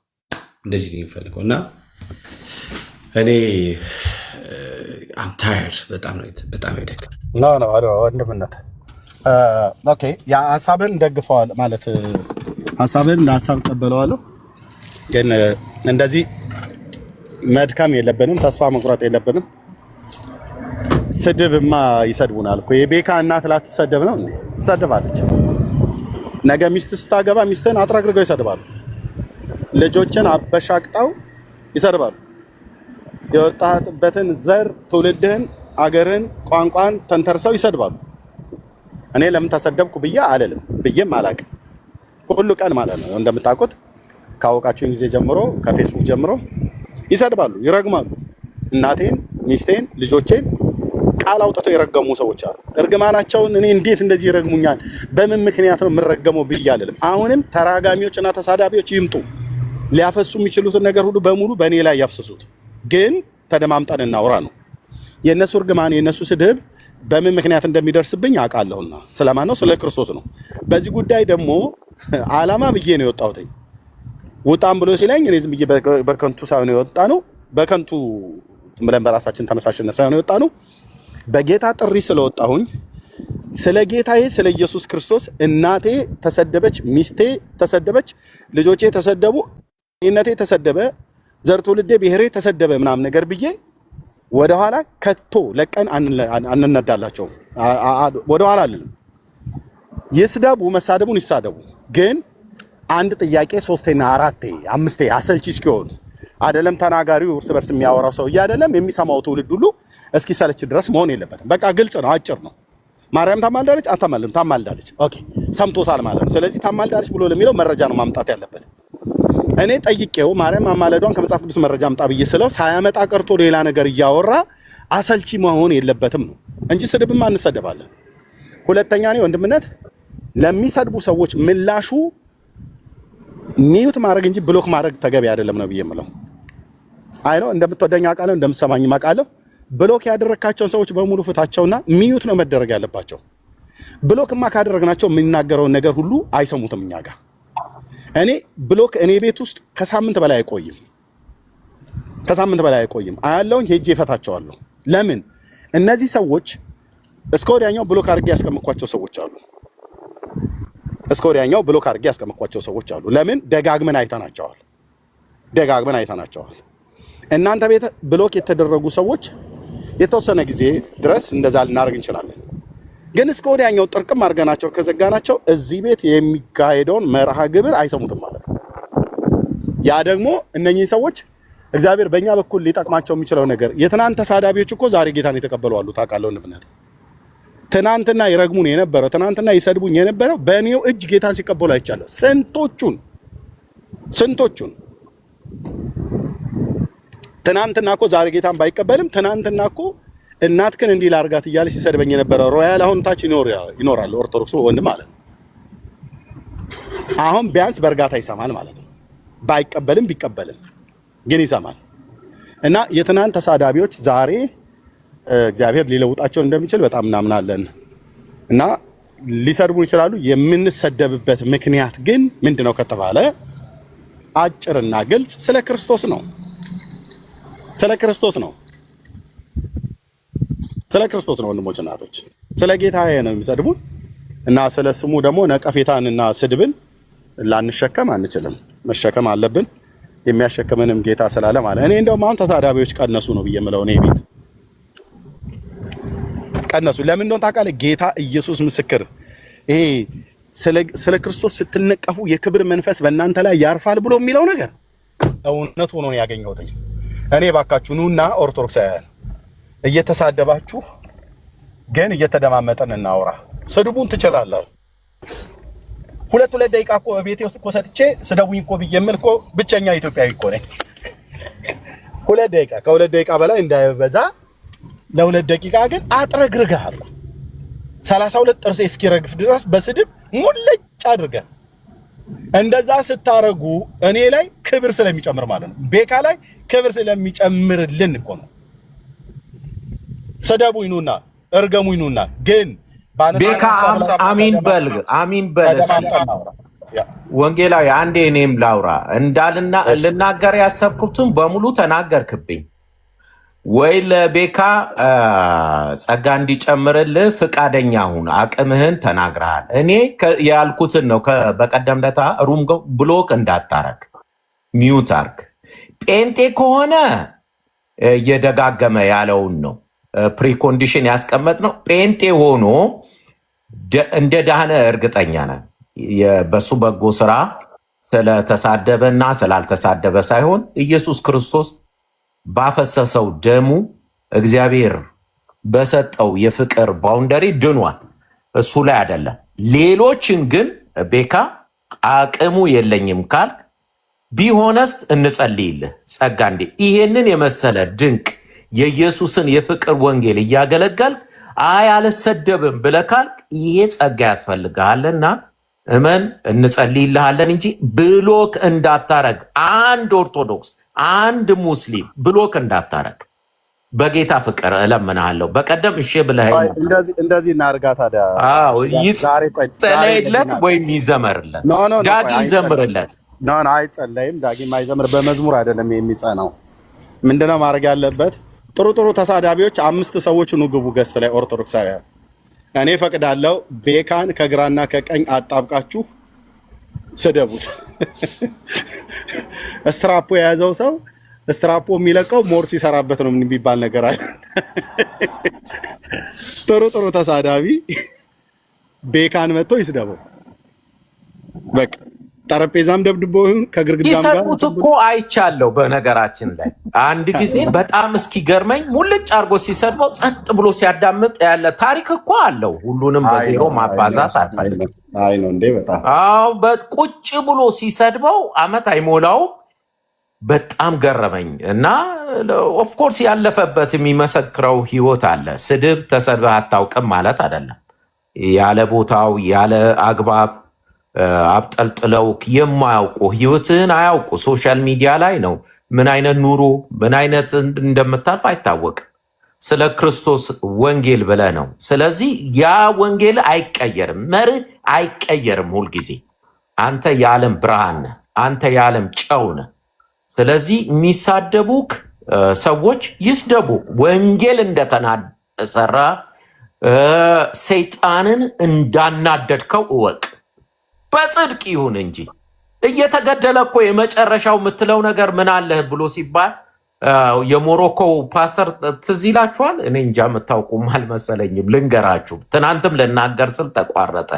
Speaker 1: እና እኔ አም ታየርድ በጣም ይደክም
Speaker 2: ወንድምነት ኦኬ ያ ሀሳብን ደግፈዋል ማለት ሀሳብን እንደ ሀሳብ ቀበለዋለሁ። ግን እንደዚህ መድከም የለብንም፣ ተስፋ መቁረጥ የለብንም። ስድብማ ይሰድቡናል እኮ። የቤካ እናት ላትሰደብ ነው እንዴ? ትሰድባለች። ነገ ሚስት ስታገባ ሚስትህን አጥራግርገው ይሰድባሉ። ልጆችን አበሻቅጠው ይሰድባሉ። የወጣህበትን ዘር፣ ትውልድህን፣ አገርን፣ ቋንቋን ተንተርሰው ይሰድባሉ። እኔ ለምን ተሰደብኩ ብዬ አልልም፣ ብዬም አላቅም። ሁሉ ቀን ማለት ነው እንደምታውቁት ካወቃችሁኝ ጊዜ ጀምሮ ከፌስቡክ ጀምሮ ይሰድባሉ፣ ይረግማሉ። እናቴን፣ ሚስቴን፣ ልጆቼን ቃል አውጥተው የረገሙ ሰዎች አሉ። እርግማናቸውን እኔ እንዴት እንደዚህ ይረግሙኛል፣ በምን ምክንያት ነው የምረገመው ብዬ አልልም። አሁንም ተራጋሚዎችና ተሳዳቢዎች ይምጡ፣ ሊያፈሱ የሚችሉትን ነገር ሁሉ በሙሉ በእኔ ላይ ያፍስሱት። ግን ተደማምጠን እናውራ ነው። የእነሱ እርግማን የእነሱ ስድብ በምን ምክንያት እንደሚደርስብኝ አውቃለሁና ስለማን ነው? ስለ ክርስቶስ ነው። በዚህ ጉዳይ ደግሞ ዓላማ ብዬ ነው የወጣሁት። ውጣም ብሎ ሲለኝ እኔ ዝም ብዬ በከንቱ ሳይሆን የወጣ ነው፣ በከንቱ ብለን በራሳችን ተነሳሽነት ሳይሆን የወጣ ነው። በጌታ ጥሪ ስለወጣሁኝ ስለ ጌታዬ ስለ ኢየሱስ ክርስቶስ እናቴ ተሰደበች፣ ሚስቴ ተሰደበች፣ ልጆቼ ተሰደቡ፣ እኔነቴ ተሰደበ፣ ዘር ትውልዴ ብሔሬ ተሰደበ ምናምን ነገር ብዬ ወደኋላ ከቶ ለቀን አንነዳላቸው። ወደኋላ አልልም። ይስደቡ፣ መሳደቡን ይሳደቡ። ግን አንድ ጥያቄ 3ና 4 5 አሰልቺ እስኪሆን አይደለም ተናጋሪው እርስ በርስ የሚያወራው ሰው አይደለም የሚሰማው ትውልድ ሁሉ እስኪሰለች ድረስ መሆን የለበትም። በቃ ግልጽ ነው፣ አጭር ነው። ማርያም ታማልዳለች አታማልድም? ታማልዳለች። ኦኬ ሰምቶታል ማለት ነው። ስለዚህ ታማልዳለች ብሎ ለሚለው መረጃ ነው ማምጣት ያለበት። እኔ ጠይቄው ማርያም ማማለዷን ከመጽሐፍ ቅዱስ መረጃ አምጣ ብዬ ስለው ሳያመጣ ቀርቶ ሌላ ነገር እያወራ አሰልቺ መሆን የለበትም ነው እንጂ ስድብማ እንሰደባለን። ሁለተኛ ነው ወንድምነት ለሚሰድቡ ሰዎች ምላሹ ሚዩት ማድረግ እንጂ ብሎክ ማድረግ ተገቢ አይደለም ነው ብዬ የምለው። አይ ነው እንደምትወደኝ አውቃለሁ፣ እንደምትሰማኝ አውቃለሁ። ብሎክ ያደረካቸውን ሰዎች በሙሉ ፍታቸውና ሚዩት ነው መደረግ ያለባቸው። ብሎክማ ካደረግናቸው የሚናገረውን ነገር ሁሉ አይሰሙትም እኛ ጋር። እኔ ብሎክ እኔ ቤት ውስጥ ከሳምንት በላይ አይቆይም፣ አያለውኝ ሄጄ እፈታቸዋለሁ። ለምን? እነዚህ ሰዎች እስከ ወዲያኛው ብሎክ አድርጌ ያስቀመጥኳቸው ሰዎች አሉ። ለምን? ደጋግመን አይተናቸዋል። እናንተ ቤት ብሎክ የተደረጉ ሰዎች የተወሰነ ጊዜ ድረስ እንደዛ ልናደርግ እንችላለን። ግን እስከ ወዲያኛው ጥርቅም አድርገናቸው ከዘጋናቸው እዚህ ቤት የሚካሄደውን መርሃ ግብር አይሰሙትም ማለት ነው። ያ ደግሞ እነኚህ ሰዎች እግዚአብሔር በእኛ በኩል ሊጠቅማቸው የሚችለው ነገር የትናንት ተሳዳቢዎች እኮ ዛሬ ጌታን የተቀበሉ አሉ። ታውቃለህ ወንድምነት፣ ትናንትና ይረግሙን የነበረው ትናንትና ይሰድቡኝ የነበረው በእኔው እጅ ጌታን ሲቀበሉ አይቻለሁ። ስንቶቹን ትናንትና እኮ ዛሬ ጌታን ባይቀበልም ትናንትና እኮ እናትክን እንዲህ ላርጋት እያለ ሲሰድበኝ የነበረው ሮያል አሁን ታች ይኖራል። ኦርቶዶክሱ ወንድም ማለት ነው። አሁን ቢያንስ በእርጋታ ይሰማል ማለት ነው። ባይቀበልም ቢቀበልም ግን ይሰማል። እና የትናንት ተሳዳቢዎች ዛሬ እግዚአብሔር ሊለውጣቸው እንደሚችል በጣም እናምናለን። እና ሊሰድቡን ይችላሉ። የምንሰደብበት ምክንያት ግን ምንድነው ከተባለ አጭርና ግልጽ ስለ ክርስቶስ ነው። ስለ ክርስቶስ ነው ወንድሞች እናቶች፣ ስለ ጌታዬ ነው የሚሰድቡን። እና ስለ ስሙ ደግሞ ነቀፌታንና ስድብን ላንሸከም አንችልም። መሸከም አለብን፣ የሚያሸክመንም ጌታ ስላለ ማለት። እኔ እንደውም አሁን ተሳዳቢዎች ቀነሱ ነው ብዬ የምለው። እኔ ቤት ቀነሱ። ለምን እንደሆነ ታውቃለህ? ጌታ ኢየሱስ ምስክር፣ ይሄ ስለ ክርስቶስ ስትነቀፉ የክብር መንፈስ በእናንተ ላይ ያርፋል ብሎ የሚለው ነገር እውነት ሆኖ ነው ያገኘሁት። እኔ ባካችሁ ኑና ኦርቶዶክሳውያን እየተሳደባችሁ ግን እየተደማመጠን እናውራ። ስድቡን ትችላለህ። ሁለት ደቂቃ እኮ ቤቴ ውስጥ እኮ ሰጥቼ ስደቡኝ እኮ ብዬ የምል እኮ ብቸኛ ኢትዮጵያዊ እኮ ነኝ። 2 ደቂቃ ከ2 ደቂቃ በላይ እንዳይበዛ ለ2 ደቂቃ ግን አጥረግርግሃለሁ። 32 ጥርሴ እስኪረግፍ ድረስ በስድብ ሙልጭ አድርገህ እንደዛ ስታረጉ እኔ ላይ ክብር ስለሚጨምር ማለት ነው። ቤካ ላይ ክብር ስለሚጨምርልን እኮ ነው። ሰደቡ ይኑና እርገሙ ይኑና ግን
Speaker 4: ቤካ አሚን በል ወንጌላዊ አንዴ እኔም ላውራ እንዳልና ልናገር ያሰብኩትን በሙሉ ተናገርክብኝ። ወይ ለቤካ ጸጋ እንዲጨምርልህ ፍቃደኛ ሁን፣ አቅምህን ተናግረሃል። እኔ ያልኩትን ነው። በቀደም ለታ ሩም ብሎክ እንዳታረግ ሚዩት አርግ። ጴንጤ ከሆነ እየደጋገመ ያለውን ነው ፕሪኮንዲሽን ያስቀመጥ ነው። ጴንጤ ሆኖ እንደ ዳህነ እርግጠኛ ነን። በሱ በጎ ስራ ስለተሳደበና ስላልተሳደበ ሳይሆን ኢየሱስ ክርስቶስ ባፈሰሰው ደሙ እግዚአብሔር በሰጠው የፍቅር ባውንደሪ ድኗል። እሱ ላይ አይደለም። ሌሎችን ግን ቤካ አቅሙ የለኝም ካልክ ቢሆነስት እንጸልይልህ ጸጋ እንዴ ይሄንን የመሰለ ድንቅ የኢየሱስን የፍቅር ወንጌል እያገለገልክ አይ አልሰደብም ብለህ ካልክ ይሄ ጸጋ ያስፈልግሃልና እመን እንጸልይልሃለን እንጂ ብሎክ እንዳታረግ። አንድ ኦርቶዶክስ አንድ ሙስሊም ብሎክ እንዳታረግ በጌታ ፍቅር እለምንሃለሁ። በቀደም እሺ ብለኸኝ
Speaker 2: እንደዚህ እናርጋ ታዲያ።
Speaker 4: ይጸለይለት ወይም ይዘመርለት፣ ዳጊ ይዘምርለት።
Speaker 2: አይጸለይም፣ ዳጊ ማይዘምር በመዝሙር አይደለም የሚጸናው። ምንድነው ማድረግ ያለበት? ጥሩ ተሳዳቢዎች 5 ሰዎች ኑ ግቡ ገስት ላይ ኦርቶዶክሳውያን። እኔ ፈቅዳለሁ። ቤካን ከግራና ከቀኝ አጣብቃችሁ ስደቡት። ስትራፖ የያዘው ሰው ስትራፖ የሚለቀው ሞር ሲሰራበት ነው የሚባል ነገር አለ። ጥሩ ተሳዳቢ ቤካን መጥቶ ይስደበው። በቃ ጠረጴዛም ደብድቦ ከግርግዳም ጋር
Speaker 4: ይሰጡት እኮ አይቻለሁ። በነገራችን ላይ አንድ ጊዜ በጣም እስኪገርመኝ ሙልጭ አድርጎ ሲሰድበው ጸጥ ብሎ ሲያዳምጥ ያለ ታሪክ እኮ አለው። ሁሉንም በዜሮ ማባዛት አልፈልግም።
Speaker 2: አይ ነው እንዴ በጣም
Speaker 4: ቁጭ ብሎ ሲሰድበው አመት አይሞላው። በጣም ገረመኝ እና ኦፍኮርስ ያለፈበት የሚመሰክረው ህይወት አለ። ስድብ ተሰድበህ አታውቅም ማለት አይደለም። ያለ ቦታው ያለ አግባብ አብጠልጥለው የማያውቁ ህይወትህን አያውቁ። ሶሻል ሚዲያ ላይ ነው ምን አይነት ኑሮ ምን አይነት እንደምታልፍ አይታወቅም። ስለ ክርስቶስ ወንጌል ብለህ ነው። ስለዚህ ያ ወንጌል አይቀየርም፣ መርህ አይቀየርም። ሁልጊዜ አንተ የዓለም ብርሃን ነህ፣ አንተ የዓለም ጨው ነህ። ስለዚህ የሚሳደቡክ ሰዎች ይስደቡ። ወንጌል እንደተሰራ ሰይጣንን እንዳናደድከው እወቅ። በጽድቅ ይሁን እንጂ እየተገደለ እኮ የመጨረሻው የምትለው ነገር ምን አለህ ብሎ ሲባል የሞሮኮ ፓስተር ትዝ ይላችኋል? እኔ እንጃ የምታውቁም አልመሰለኝም። ልንገራችሁ፣ ትናንትም ልናገር ስል ተቋረጠ።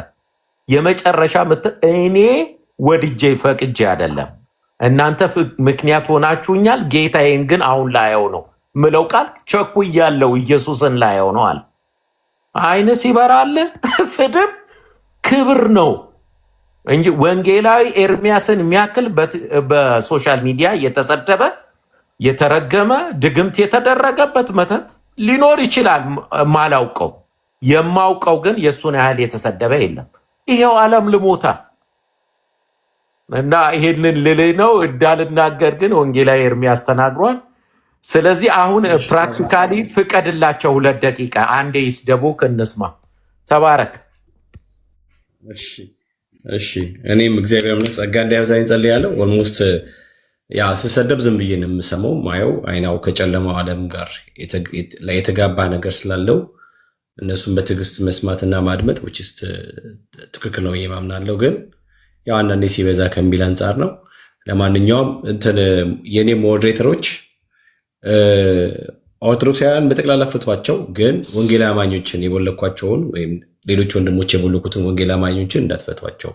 Speaker 4: የመጨረሻ እኔ ወድጄ ፈቅጄ አይደለም እናንተ ምክንያት ሆናችሁኛል፣ ጌታዬን ግን አሁን ላየው ነው ምለው ቃል ቸኩያለሁ፣ ኢየሱስን ላየው ነው አለ። አይን ሲበራልህ ስድብ ክብር ነው እንጂ ወንጌላዊ ኤርሚያስን የሚያክል በሶሻል ሚዲያ የተሰደበ የተረገመ ድግምት የተደረገበት መተት ሊኖር ይችላል። ማላውቀው የማውቀው ግን የእሱን ያህል የተሰደበ የለም። ይሄው ዓለም ልሞታ እና ይሄንን ልልህ ነው እንዳልናገር ግን ወንጌላዊ ኤርሚያስ ተናግሯል። ስለዚህ አሁን ፕራክቲካሊ ፍቀድላቸው 2 ደቂቃ አንዴ ይስደቡክ እንስማ። ተባረክ።
Speaker 1: እሺ እኔም እግዚአብሔር አምላክ ጸጋ እንዲያበዛኝ ጸልያለሁ። ኦልሞስት ያ ስሰደብ ዝም ብዬ ነው የምሰማው ማየው። አይናው ከጨለማው ዓለም ጋር የተጋባ ነገር ስላለው እነሱም በትዕግስት መስማትና ማድመጥ ትክክል ነው የማምናለው። ግን ያው አንዳንዴ ሲበዛ ከሚል አንጻር ነው። ለማንኛውም የኔ ሞዴሬተሮች ኦርቶዶክሳውያን በጠቅላላ ፍቷቸው፣ ግን ወንጌል አማኞችን የቦለኳቸውን ወይም ሌሎች ወንድሞች የቦለኩትን ወንጌል አማኞችን እንዳትፈቷቸው።